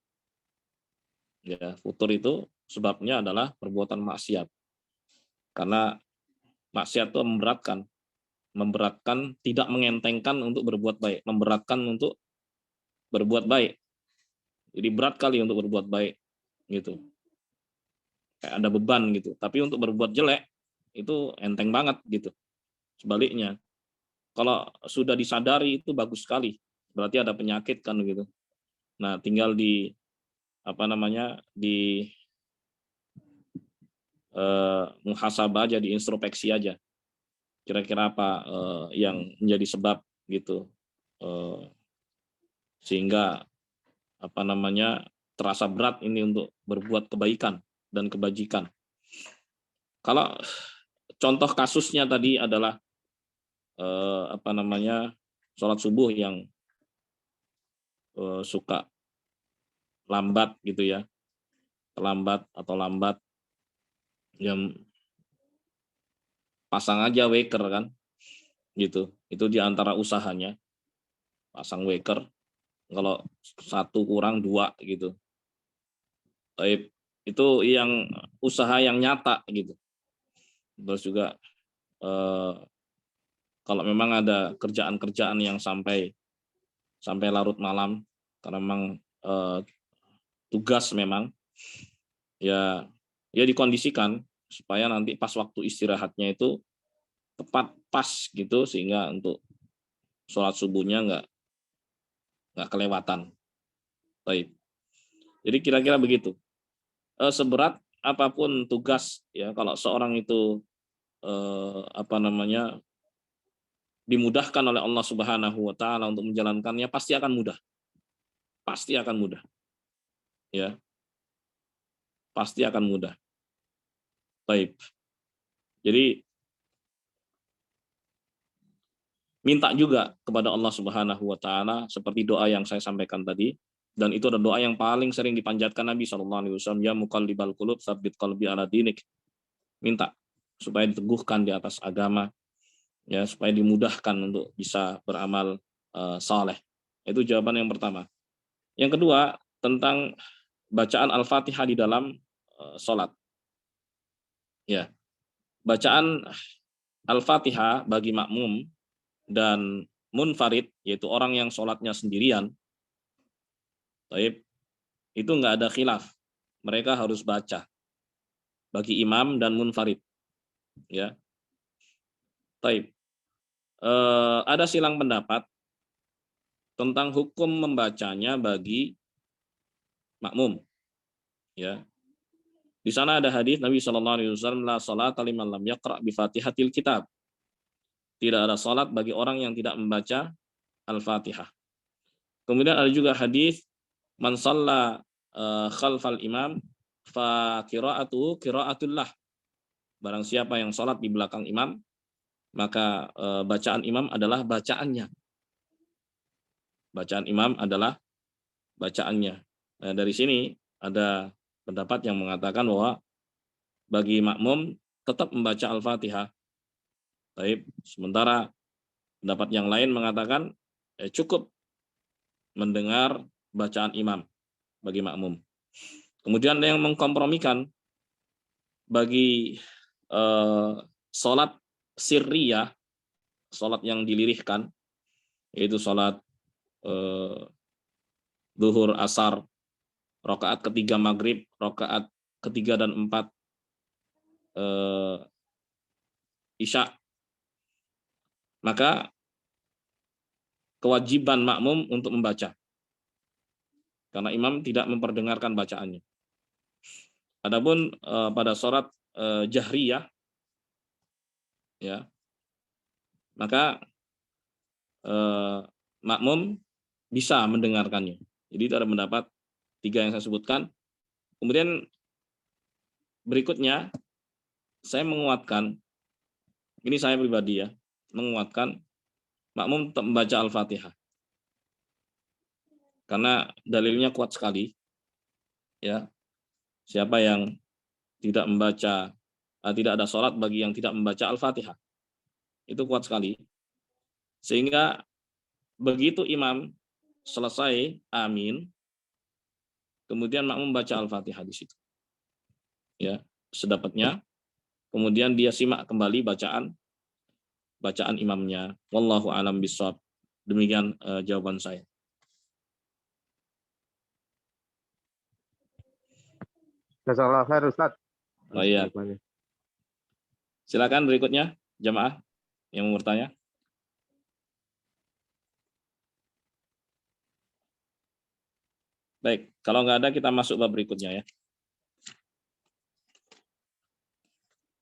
Ya, futur itu sebabnya adalah perbuatan maksiat. Karena maksiat itu memberatkan, tidak mengentengkan untuk berbuat baik, memberatkan untuk berbuat baik. Jadi berat kali untuk berbuat baik gitu. Kayak ada beban gitu. Tapi untuk berbuat jelek itu enteng banget gitu. Sebaliknya, kalau sudah disadari itu bagus sekali. Berarti ada penyakit kan gitu. Nah, tinggal di muhasabah aja, diintrospeksi aja. Kira-kira apa yang menjadi sebab gitu. Sehingga terasa berat ini untuk berbuat kebaikan dan kebajikan. Kalau contoh kasusnya tadi adalah sholat subuh yang suka lambat gitu ya, terlambat atau lambat, yang pasang aja waker kan, gitu. Itu diantara usahanya, pasang waker. Kalau satu kurang dua gitu. Itu yang usaha yang nyata gitu. Terus juga kalau memang ada kerjaan-kerjaan yang sampai larut malam, karena memang tugas memang ya dikondisikan supaya nanti pas waktu istirahatnya itu tepat pas gitu, sehingga untuk sholat subuhnya nggak kelewatan. Baik. Jadi kira-kira begitu. Seberat apapun tugas ya, kalau seorang itu dimudahkan oleh Allah Subhanahu wa taala untuk menjalankannya, pasti akan mudah. Pasti akan mudah. Ya. pasti akan mudah. Baik. Jadi minta juga kepada Allah Subhanahu wa taala seperti doa yang saya sampaikan tadi, dan itu adalah doa yang paling sering dipanjatkan Nabi sallallahu alaihi wasallam, ya muqallibal qulub tsabbit qalbi ala dinik. Minta supaya diteguhkan di atas agama, ya, supaya dimudahkan untuk bisa beramal saleh. Itu jawaban yang pertama. Yang kedua, tentang bacaan Al-Fatihah di dalam salat. Ya. Bacaan Al-Fatihah bagi makmum dan munfarid, yaitu orang yang sholatnya sendirian, itu nggak ada khilaf. Mereka harus baca bagi imam dan munfarid. Ya, ada silang pendapat tentang hukum membacanya bagi makmum. Ya, di sana ada hadis Nabi SAW, la salata liman lam yaqra bi Fatihatil Kitab. Tidak ada salat bagi orang yang tidak membaca Al-Fatihah. Kemudian ada juga hadis man shalla khalfal imam fa qira'atuhu qira'atullah. Barang siapa yang salat di belakang imam, maka bacaan imam adalah bacaannya. Bacaan imam adalah bacaannya. Nah, dari sini ada pendapat yang mengatakan bahwa bagi makmum tetap membaca Al-Fatihah. Sementara pendapat yang lain mengatakan cukup mendengar bacaan imam bagi makmum. Kemudian ada yang mengkompromikan bagi sholat sirriyah, sholat yang dilirihkan, yaitu sholat zuhur, asar, rakaat ketiga maghrib, rakaat ketiga dan 4 isya. Maka kewajiban makmum untuk membaca, karena imam tidak memperdengarkan bacaannya. Adapun pada sholat jahriyah, ya, maka makmum bisa mendengarkannya. Jadi itu ada pendapat 3 yang saya sebutkan. Kemudian berikutnya saya menguatkan, ini saya pribadi ya, menguatkan makmum tetap membaca Al-Fatihah. Karena dalilnya kuat sekali. Ya. Siapa yang tidak membaca, tidak ada sholat bagi yang tidak membaca Al-Fatihah. Itu kuat sekali. Sehingga begitu imam selesai amin, kemudian makmum membaca Al-Fatihah di situ. Ya, sedapatnya. Kemudian dia simak kembali bacaan imamnya. Wallahu a'lam bishawab. Demikian jawaban saya. Jazakallah khair Ustaz. Oh iya. Silakan berikutnya jamaah yang mau bertanya. Baik, kalau nggak ada kita masuk bab berikutnya ya.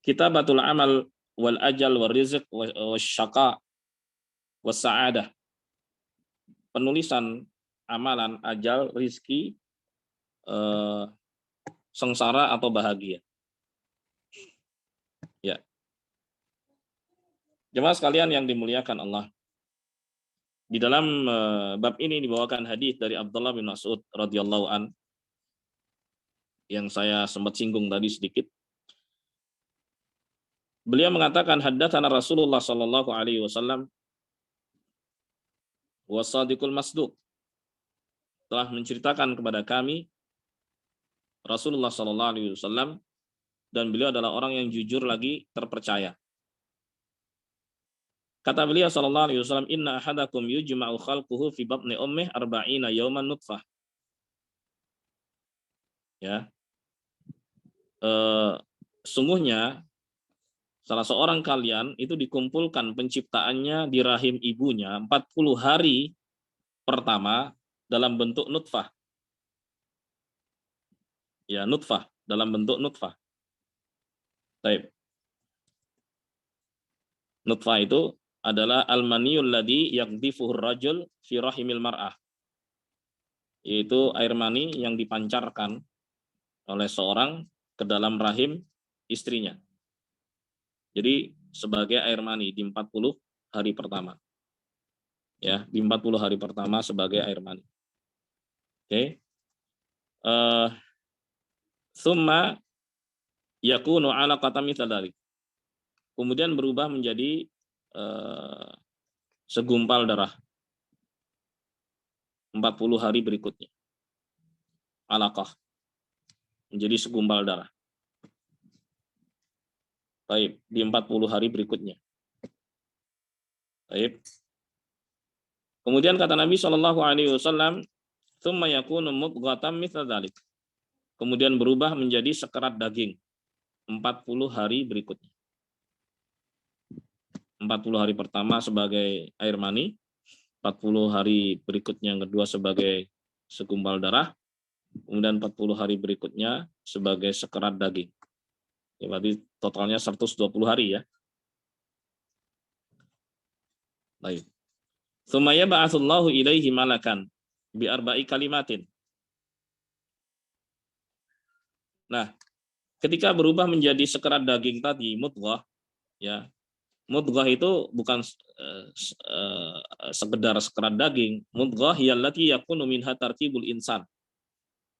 Kitabatul amal wal ajal wal rizq wasyaqa was sa'adah. Penulisan amalan, ajal, rizki, sengsara atau bahagia. Ya. Jemaah sekalian yang dimuliakan Allah. Di dalam bab ini dibawakan hadis dari Abdullah bin Mas'ud radhiyallahu an yang saya sempat singgung tadi sedikit. Beliau mengatakan haddatsana Rasulullah sallallahu alaihi wasallam wasadiqul masduq, telah menceritakan kepada kami Rasulullah sallallahu alaihi wasallam, dan beliau adalah orang yang jujur lagi terpercaya. Kata beliau sallallahu alaihi wasallam, inna ahadakum yujma'u khalquhu fi batni ummih 40 yawman nutfah. Ya. Sungguhnya salah seorang kalian itu dikumpulkan penciptaannya di rahim ibunya 40 hari pertama dalam bentuk nutfah. Ya, nutfah, dalam bentuk nutfah. Baik. Nutfah itu adalah al-maniyul ladzi yaqdhifuhu ar-rajul fi rahimil mar'ah. Yaitu air mani yang dipancarkan oleh seorang ke dalam rahim istrinya. Jadi sebagai air mani di 40 hari pertama. Ya, di 40 hari pertama sebagai air mani. Oke. Summa yakunu alaqatan mithla dzalik. Kemudian berubah menjadi segumpal darah 40 hari berikutnya. Alaqah menjadi segumpal darah. Baik, di 40 hari berikutnya. Baik. Kemudian kata Nabi Shallallahu alaihi wasallam, "Tsumma yakunu mudghatan mithla dzalik." Kemudian berubah menjadi sekerat daging 40 hari berikutnya. 40 hari pertama sebagai air mani, 40 hari berikutnya yang kedua sebagai segumpal darah, kemudian 40 hari berikutnya sebagai sekerat daging. Ya, berarti totalnya 120 hari ya. Baik. Tsumma yab'atsullahu ilaihi malakan bi arba'i kalimatin. Nah, ketika berubah menjadi sekerat daging tadi mudghah, ya. Mudghah itu bukan sekedar sekerat daging. Mudghah yallati yakunu minha tarkibul insan.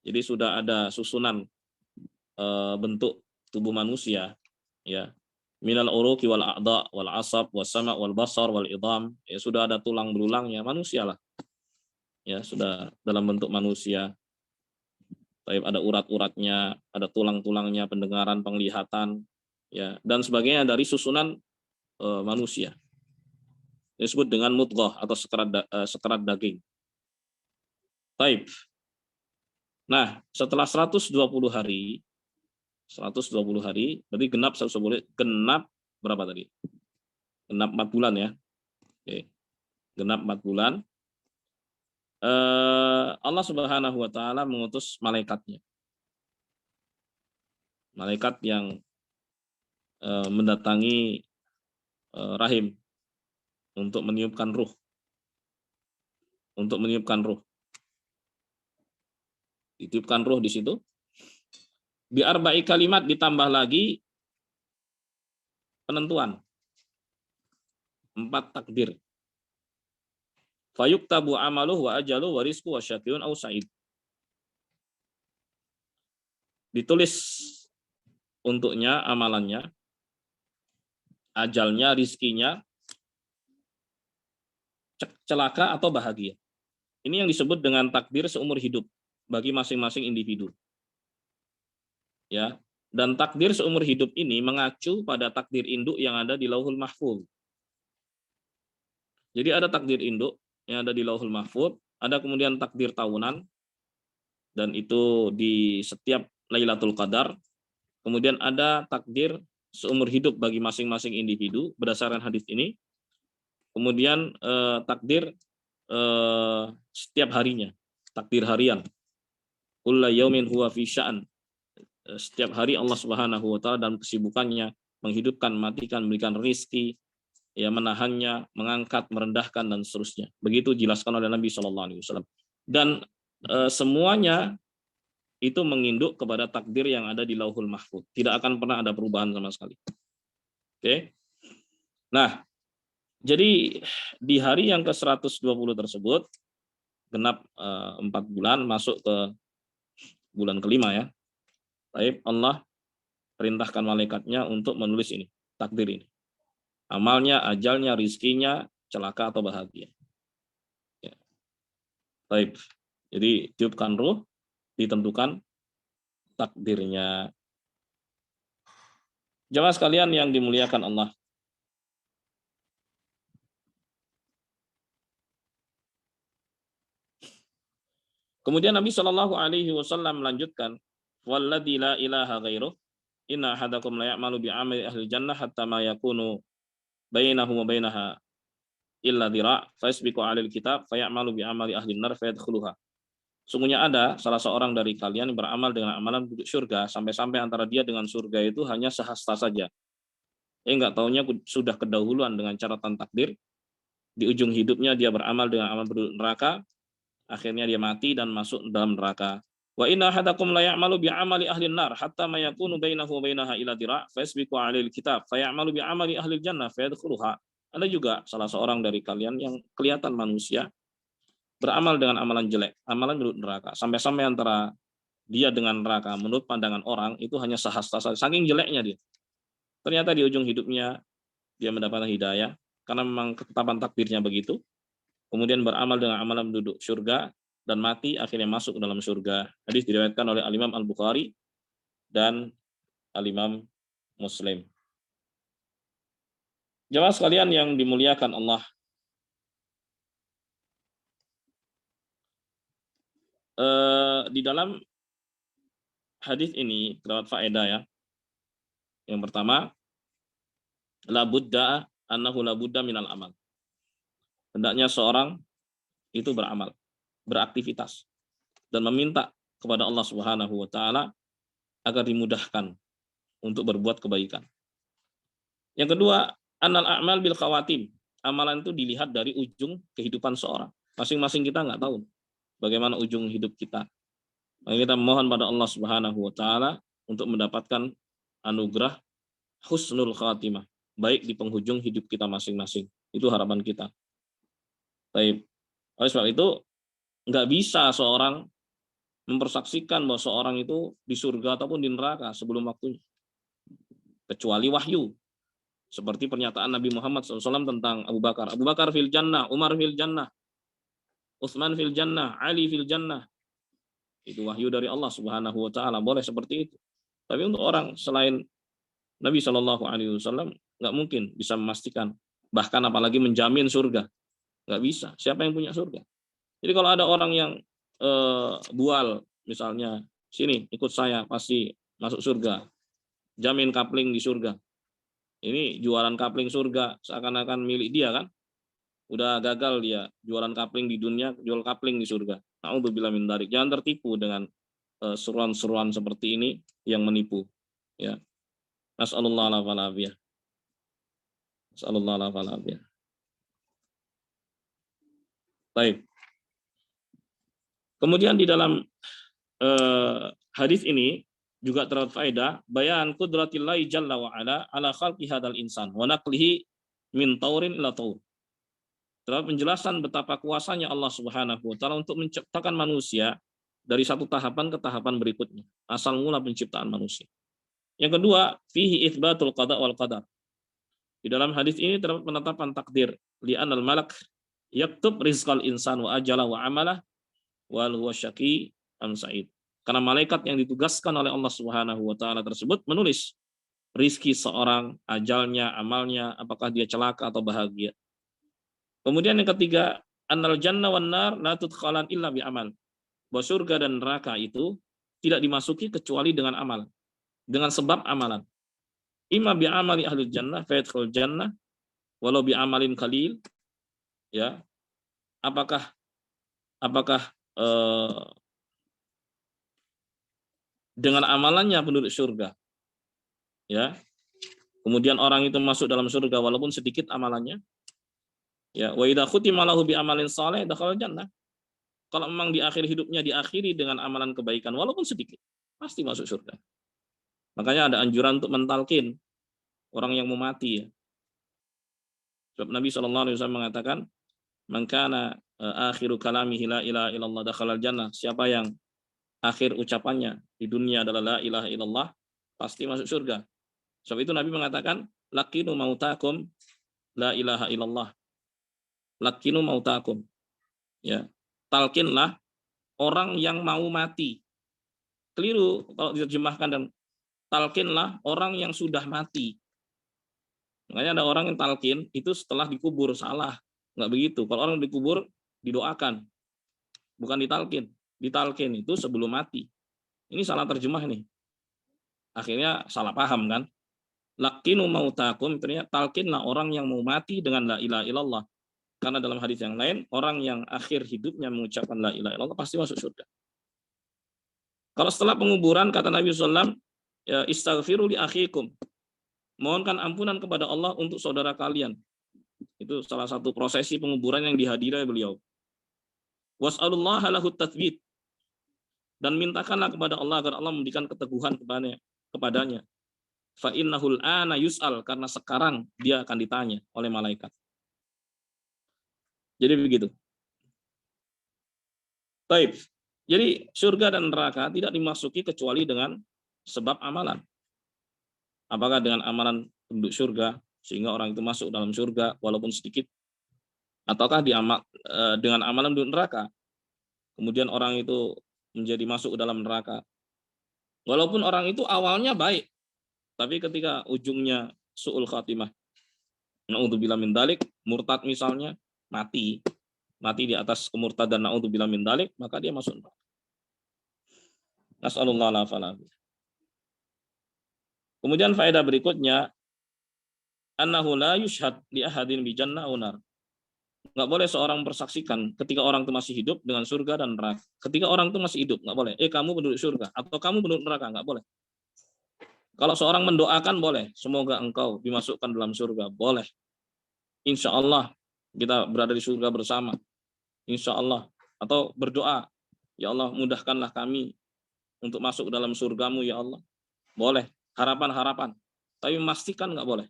Jadi sudah ada susunan bentuk tubuh manusia, ya. Minal uruqi wal a'dha wal asab was sama' wal basar wal idham, ya sudah ada tulang belulangnya, manusia lah. Ya, sudah dalam bentuk manusia. Baik, ada urat-uratnya, ada tulang-tulangnya, pendengaran, penglihatan, ya, dan sebagainya dari susunan manusia. Disebut dengan mudghah atau sekerat daging. Baik. Nah, setelah 120 hari, berarti genap berapa tadi? Genap 4 bulan ya. Oke. Genap 4 bulan. Allah Subhanahu wa taala mengutus malaikatnya. Malaikat yang mendatangi rahim untuk meniupkan ruh. Ditiupkan ruh di situ. Bi arba'i kalimat ditambah lagi penentuan. 4 takdir. Fayuktabu amaluhu wa ajaluhu wa rizquhu wa syaqiyun aw sa'id. Ditulis untuknya amalannya, ajalnya, rizkinya, celaka atau bahagia. Ini yang disebut dengan takdir seumur hidup bagi masing-masing individu. Ya, dan takdir seumur hidup ini mengacu pada takdir induk yang ada di Lauhul Mahfuz. Jadi ada takdir induk yang ada di Lauhul Mahfuz, ada kemudian takdir tahunan, dan itu di setiap Lailatul Qadar. Kemudian ada takdir seumur hidup bagi masing-masing individu berdasarkan hadis ini. Kemudian takdir setiap harinya, takdir harian. Kullu yaumin huwa fi sya'an. Setiap hari Allah Subhanahu wa taala dalam kesibukannya menghidupkan, mematikan, memberikan rezeki, ya, menahannya, mengangkat, merendahkan, dan seterusnya. Begitu dijelaskan oleh Nabi Shallallahu alaihi wasallam. Dan semuanya itu menginduk kepada takdir yang ada di Lauhul Mahfuz. Tidak akan pernah ada perubahan sama sekali. Oke. Nah, jadi di hari yang ke-120 tersebut genap 4 bulan, masuk ke bulan kelima ya. Baik, Allah perintahkan malaikatnya untuk menulis ini, takdir ini. Amalnya, ajalnya, rizkinya, celaka atau bahagia. Ya. Baik, jadi tiupkan ruh, ditentukan takdirnya. Jamaah sekalian yang dimuliakan Allah. Kemudian Nabi Shallallahu alaihi wasallam melanjutkan, "Walladzi la ilaha ghairuh, inna ahadakum la ya'malu bi 'amali ahli jannah hatta ma yakunu bainahu wa bainaha illa dhira' fa yasbiqu 'alal kitab fa ya'malu bi 'amali ahli nar fa yadkhuluha." Sungguhnya ada salah seorang dari kalian yang beramal dengan amalan penduduk surga sampai-sampai antara dia dengan surga itu hanya sehasta saja. Enggak taunya sudah kedahuluan dengan catatan takdir. Di ujung hidupnya dia beramal dengan amal penduduk neraka. Akhirnya dia mati dan masuk dalam neraka. Wa inna ahadakum la ya'malu bi 'amali ahli an-nar hatta ma yakunu bainahu wa bainaha illa dira' fa yasbiqu 'alaihi al-kitab fa ya'malu bi 'amali ahli al-jannah fa yadkhuluha. Ada juga salah seorang dari kalian yang kelihatan manusia beramal dengan amalan jelek, amalan menurut neraka, sampai-sampai antara dia dengan neraka menurut pandangan orang itu hanya sehasta saja, saking jeleknya dia. Ternyata di ujung hidupnya dia mendapatkan hidayah karena memang ketetapan takdirnya begitu. Kemudian beramal dengan amalan penduduk surga dan mati akhirnya masuk ke dalam surga. Hadis diriwayatkan oleh Al-Imam Al-Bukhari dan Al-Imam Muslim. Jemaah sekalian yang dimuliakan Allah, di dalam hadis ini terdapat faedah ya. Yang pertama, la budda annahu la budda minal amal. Hendaknya seorang itu beramal, beraktivitas dan meminta kepada Allah Subhanahu wa taala agar dimudahkan untuk berbuat kebaikan. Yang kedua, annal a'mal bil khawatim. Amalan itu dilihat dari ujung kehidupan seorang. Masing-masing kita nggak tahu bagaimana ujung hidup kita. Maka kita mohon pada Allah Subhanahu wa taala untuk mendapatkan anugerah husnul khatimah, baik di penghujung hidup kita masing-masing. Itu harapan kita. Baik. Oleh sebab itu nggak bisa seorang mempersaksikan bahwa seorang itu di surga ataupun di neraka sebelum waktunya, kecuali wahyu. Seperti pernyataan Nabi Muhammad SAW tentang Abu Bakar. Abu Bakar fil jannah, Umar fil jannah, Utsman fil jannah, Ali fil jannah. Itu wahyu dari Allah Subhanahu wa taala. Boleh seperti itu. Tapi untuk orang selain Nabi SAW nggak mungkin bisa memastikan, bahkan apalagi menjamin surga. Nggak bisa. Siapa yang punya surga? Jadi kalau ada orang yang bual, misalnya, sini ikut saya pasti masuk surga, jamin kapling di surga. Ini jualan kapling surga seakan-akan milik dia kan? Udah gagal dia jualan kapling di dunia, jual kapling di surga. Na'udzubillah min dzalik. Jangan tertipu dengan seruan-seruan seperti ini yang menipu. Ya. Nas'alullah al-afiyah. Nas'alullah al-afiyah. Baik. Kemudian di dalam hadis ini juga terdapat faedah bayan qudratillahi jalla wa ala khalqi hadzal insan wa naqlihi min taurin ila taur. Terdapat penjelasan betapa kuasanya Allah Subhanahu wa taala untuk menciptakan manusia dari satu tahapan ke tahapan berikutnya, asal mula penciptaan manusia. Yang kedua, fihi itsbatul qada wal qadar. Di dalam hadis ini terdapat penetapan takdir, li'anal malak yaktub rizqal insan wa ajala wa amalah wal huwa syaqi am sa'id. Karena malaikat yang ditugaskan oleh Allah Subhanahu wa taala tersebut menulis rizki seorang, ajalnya, amalnya, apakah dia celaka atau bahagia. Kemudian yang ketiga, annal jannah wan nar la tudkhalan illa bi amal. Bahwa surga dan neraka itu tidak dimasuki kecuali dengan amal, dengan sebab amalan. Imma bi amali ahli jannah fa yadkhul jannah walau bi amalin qalil. Ya. Apakah dengan amalannya penduduk surga, ya, kemudian orang itu masuk dalam surga walaupun sedikit amalannya, ya, wa idza khutima lahu bi amalin saleh dakhala jannah. Kalau memang di akhir hidupnya diakhiri dengan amalan kebaikan walaupun sedikit, pasti masuk surga. Makanya ada anjuran untuk mentalkin orang yang mau mati, ya. Sebab Nabi SAW mengatakan, man kana akhiru kalamihi la ilaha illallah dakhala jannah. Siapa yang akhir ucapannya di dunia adalah la ilaha illallah, pasti masuk surga. Sebab itu Nabi mengatakan, laqinu mautakum la ilaha illallah. Laqinu mautakum. Ya, talkinlah orang yang mau mati. Keliru kalau diterjemahkan dan talkinlah orang yang sudah mati. Makanya ada orang yang talkin itu setelah dikubur, salah. Enggak begitu. Kalau orang dikubur didoakan, bukan ditalkin. Ditalkin itu sebelum mati. Ini salah terjemah nih. Akhirnya salah paham kan? Laqinu mautakum, ternyata talkinlah orang yang mau mati dengan la ilaha illallah. Karena dalam hadis yang lain, orang yang akhir hidupnya mengucapkan la ilaha illallah pasti masuk surga. Kalau setelah penguburan, kata Nabi SAW, ya, istaghfiru li akhikum. Mohonkan ampunan kepada Allah untuk saudara kalian. Itu salah satu prosesi penguburan yang dihadiri beliau. Was'alullaha lahu tatsbit. dan mintakanlah kepada Allah agar Allah memberikan keteguhan kepadanya. Fa innahul ana yus'al, karena sekarang dia akan ditanya oleh malaikat. Jadi begitu. Baik. Jadi surga dan neraka tidak dimasuki kecuali dengan sebab amalan. Apakah dengan amalan penduduk surga sehingga orang itu masuk dalam surga walaupun sedikit, ataukah dengan amalan penduduk neraka kemudian orang itu menjadi masuk ke dalam neraka. Walaupun orang itu awalnya baik, tapi ketika ujungnya su'ul khatimah, na'udzubillah min dzalik, murtad misalnya, mati di atas kemurtadan, na'udzubillah min dzalik, maka dia masuk neraka. Nas'alullah al-afiyah. Kemudian faedah berikutnya, annahu la yushhad li ahadin bi jannah wa nar. Nggak boleh seorang bersaksikan ketika orang itu masih hidup dengan surga dan neraka. Ketika orang itu masih hidup, nggak boleh. Kamu penduduk surga atau kamu penduduk neraka, nggak boleh. Kalau seorang mendoakan boleh, semoga engkau dimasukkan dalam surga, boleh. Insya Allah kita berada di surga bersama. Insya Allah. Atau berdoa, ya Allah mudahkanlah kami untuk masuk dalam surgamu ya Allah. Boleh. Harapan-harapan. Tapi memastikan nggak boleh.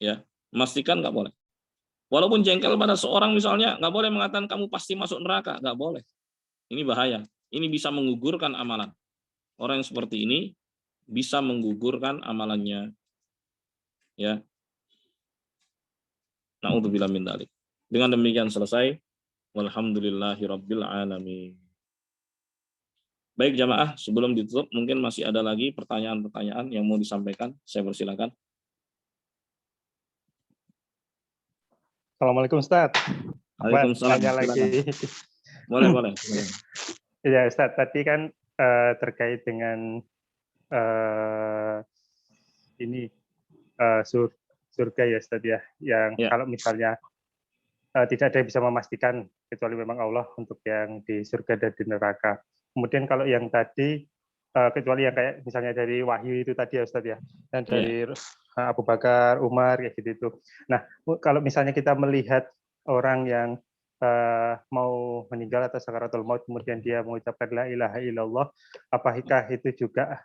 Ya, memastikan nggak boleh. Walaupun jengkel pada seorang misalnya, nggak boleh mengatakan kamu pasti masuk neraka, nggak boleh. Ini bahaya. Ini bisa menggugurkan amalan. Orang yang seperti ini bisa menggugurkan amalannya. Ya. Na'udzubillah min dzalik. Dengan demikian selesai. Walhamdulillahirabbil alamin. Baik jamaah, sebelum ditutup mungkin masih ada lagi pertanyaan-pertanyaan yang mau disampaikan. Saya persilakan. Assalamualaikum Ustaz. Waalaikumsalam. Tanya lagi. Boleh. Ya Ustaz, tadi kan terkait dengan ini surga ya Ustaz ya, yang kalau misalnya tidak ada yang bisa memastikan kecuali memang Allah untuk yang di surga dan di neraka. Kemudian kalau yang tadi kecuali yang kayak misalnya dari wahyu itu tadi ya Ustaz ya, dan dari Abu Bakar, Umar kayak gitu. Nah, kalau misalnya kita melihat orang yang mau meninggal atau sakaratul maut kemudian dia mengucapkan la ilaha illallah, apakah itu juga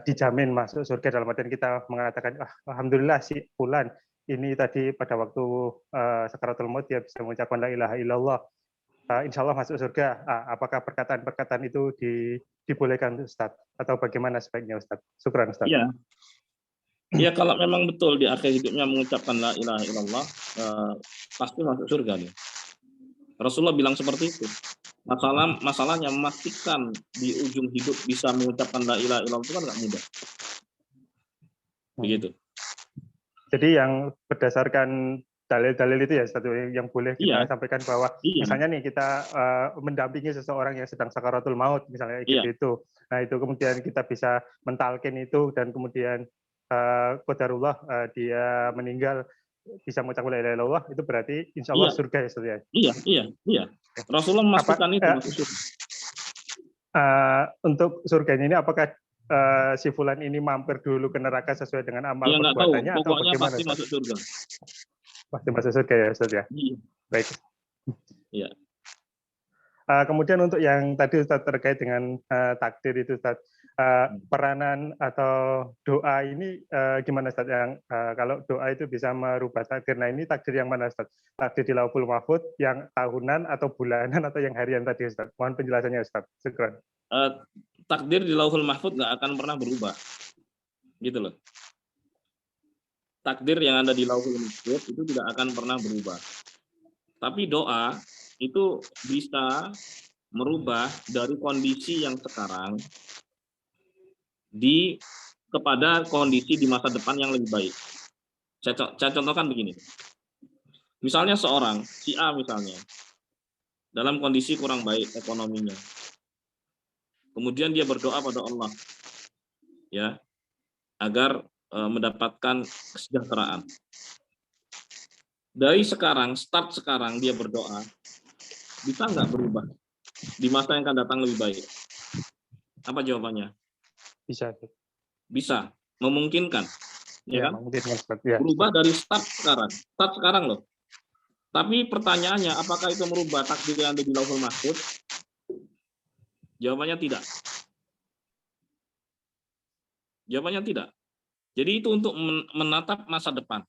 dijamin masuk surga, dalam artian kita mengatakan alhamdulillah si fulan ini tadi pada waktu sakaratul maut dia bisa mengucapkan la ilaha illallah, insya Allah masuk surga. Apakah perkataan-perkataan itu dibolehkan Ustaz? Atau bagaimana sebaiknya Ustaz? Syukran Ustaz. Iya. Ya kalau memang betul di akhir hidupnya mengucapkan la ilaha illallah, pasti masuk surga nih. Rasulullah bilang seperti itu. Masalahnya memastikan di ujung hidup bisa mengucapkan la ilaha illallah itu kan nggak mudah. Begitu. Jadi yang berdasarkan dalil-dalil itu ya Ustaz, yang boleh kita sampaikan bahwa misalnya nih kita mendampingi seseorang yang sedang sakaratul maut misalnya gitu. Nah itu kemudian kita bisa mentalkin itu dan kemudian qadarullah dia meninggal bisa mengucapkan la ilaha illallah, itu berarti insya Allah surga ya Ustaz ya. Iya. Rasulullah memastikan itu masuk surga. Untuk surganya ini apakah si fulan ini mampir dulu ke neraka sesuai dengan amal perbuatannya atau bagaimana? Pasti masuk surga. Pasti masuk surga ya Ustaz ya. Baik. Iya. Kemudian untuk yang tadi Ustaz terkait dengan takdir itu Ustaz, peranan atau doa ini gimana Ustaz, yang kalau doa itu bisa merubah takdir. Nah ini takdir yang mana Ustaz? Takdir di Lauhul Mahfuz yang tahunan atau bulanan atau yang harian tadi Ustaz? Mohon penjelasannya Ustaz. Syukran. Takdir di Lauhul Mahfuz nggak akan pernah berubah. Gitu loh. Takdir yang ada di Lauhul Mahfuz itu tidak akan pernah berubah. Tapi doa itu bisa merubah dari kondisi yang sekarang kepada kondisi di masa depan yang lebih baik. Saya contohkan begini. Misalnya seorang, si A misalnya, dalam kondisi kurang baik ekonominya. Kemudian dia berdoa pada Allah, ya, agar mendapatkan kesejahteraan. Dari sekarang, start sekarang dia berdoa, bisa nggak berubah di masa yang akan datang lebih baik? Apa jawabannya? Bisa. Bisa, memungkinkan. Ya kan? Ya. Berubah dari start sekarang loh. Tapi pertanyaannya, apakah itu merubah takdir yang ada di Lauhul Mahfuz? Jawabannya tidak. Jawabannya tidak. Jadi itu untuk menatap masa depan.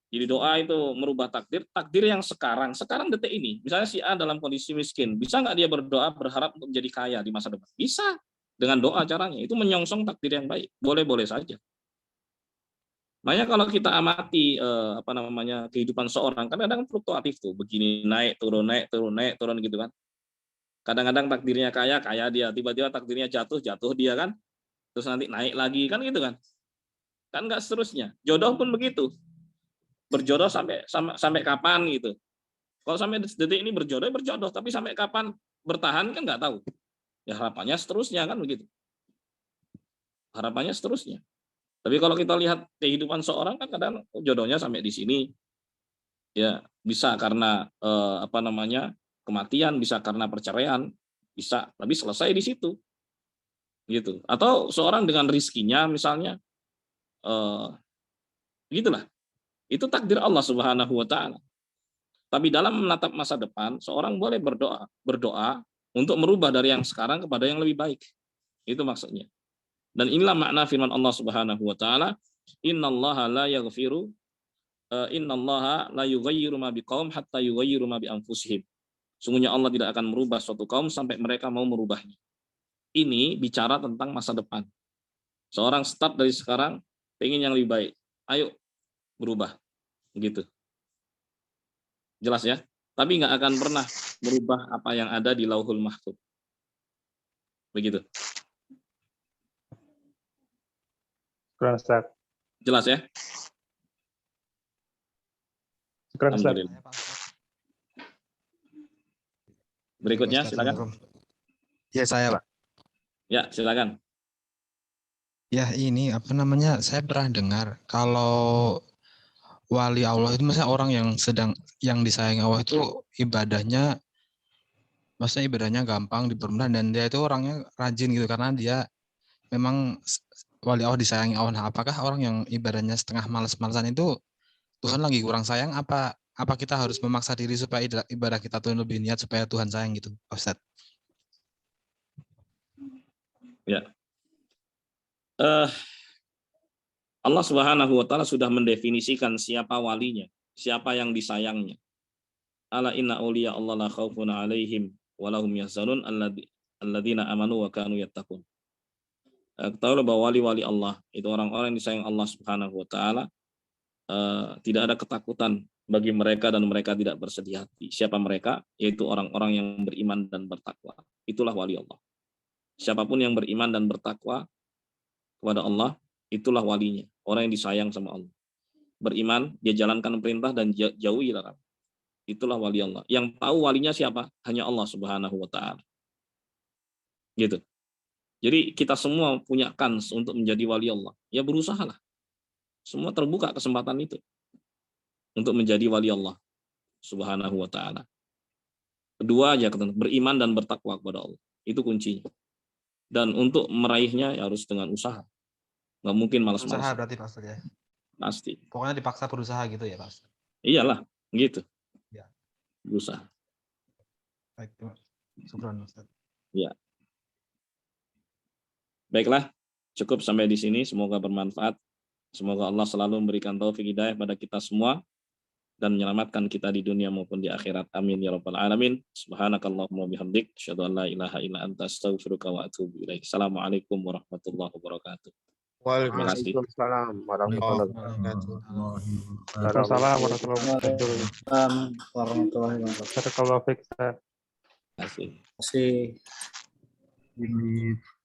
Jadi doa itu merubah takdir yang sekarang detik ini. Misalnya si A dalam kondisi miskin, bisa nggak dia berdoa berharap untuk menjadi kaya di masa depan? Bisa, dengan doa caranya. Itu menyongsong takdir yang baik. Boleh-boleh saja. Makanya kalau kita amati kehidupan seorang, kadang-kadang fluktuatif tuh, begini naik turun gitu kan. Kadang-kadang takdirnya kaya dia, tiba-tiba takdirnya jatuh dia kan. Terus nanti naik lagi kan gitu kan. Kan nggak seterusnya. Jodoh pun begitu. Berjodoh sampai kapan gitu. Kalau sampai detik ini berjodoh, tapi sampai kapan bertahan kan nggak tahu. Ya harapannya seterusnya kan begitu. Harapannya seterusnya. Tapi kalau kita lihat kehidupan seorang kan kadang jodohnya sampai di sini. Ya, bisa karena kematian, bisa karena perceraian, bisa, tapi selesai di situ. Gitu. Atau seorang dengan rizkinya misalnya gitulah. Itu takdir Allah Subhanahu wa taala. Tapi dalam menatap masa depan, seorang boleh berdoa untuk merubah dari yang sekarang kepada yang lebih baik. Itu maksudnya. Dan inilah makna firman Allah Subhanahu wa taala, innallaha la yughayyiru ma biqaum hatta yughayyiru ma bi anfusihim. Sungguhnya Allah tidak akan merubah suatu kaum sampai mereka mau merubahnya. Ini bicara tentang masa depan. Seorang start dari sekarang pengen yang lebih baik. Ayo berubah. Begitu. Jelas ya? Tapi nggak akan pernah merubah apa yang ada di Lauhul Mahfuz. Begitu. Syukran, Ustaz. Jelas ya? Syukran, Ustaz. Alhamdulillah. Berikutnya silakan. Ya, saya, Pak. Ya, silakan. Ya, ini saya pernah dengar kalau wali Allah itu maksudnya orang yang disayangi Allah itu ibadahnya gampang, dipermudah, dan dia itu orangnya rajin gitu karena dia memang wali Allah disayangi Allah. Nah, apakah orang yang ibadahnya setengah malas-malasan itu Tuhan lagi kurang sayang? Apa kita harus memaksa diri supaya ibadah kita tuh lebih niat supaya Tuhan sayang gitu, Ustaz? Ya. Allah Subhanahu wa taala sudah mendefinisikan siapa walinya, siapa yang disayangnya. Ala inna auliya Allah la khaufun alaihim wa lahum yahzanun alladzina amanu wa kanu yattaqun. Ketahuilah bahwa wali-wali Allah itu orang-orang yang disayang Allah Subhanahu wa taala, tidak ada ketakutan bagi mereka dan mereka tidak bersedih hati. Siapa mereka? Yaitu orang-orang yang beriman dan bertakwa. Itulah wali Allah. Siapapun yang beriman dan bertakwa kepada Allah, itulah walinya, orang yang disayang sama Allah. Beriman, dia jalankan perintah dan jauhi larangan. Itulah wali Allah. Yang tahu walinya siapa? Hanya Allah Subhanahu wa taala. Gitu. Jadi kita semua punya kans untuk menjadi wali Allah. Ya berusahalah. Semua terbuka kesempatan itu untuk menjadi wali Allah Subhanahu wa taala. Kedua aja, beriman dan bertakwa kepada Allah. Itu kuncinya. Dan untuk meraihnya ya harus dengan usaha. Nggak mungkin malas-malasan. Usaha berarti, Pak Ustaz, ya? Pasti. Pokoknya dipaksa berusaha gitu ya, Pak Ustaz? Iyalah, gitu. Ya. Berusaha. Baik, syukran, Ustaz. Ya. Baiklah, cukup sampai di sini. Semoga bermanfaat. Semoga Allah selalu memberikan taufik hidayah pada kita semua dan menyelamatkan kita di dunia maupun di akhirat. Amin ya rabbal alamin. Subhanakallahumma bihamdik, asyhadu an la ilaha illa anta, astaghfiruka wa atubu ilaik. Assalamualaikum warahmatullahi wabarakatuh. Waalaikumsalam warahmatullahi wabarakatuh. Waalaikumsalam warahmatullahi wabarakatuh. Terima kasih. Terima kasih.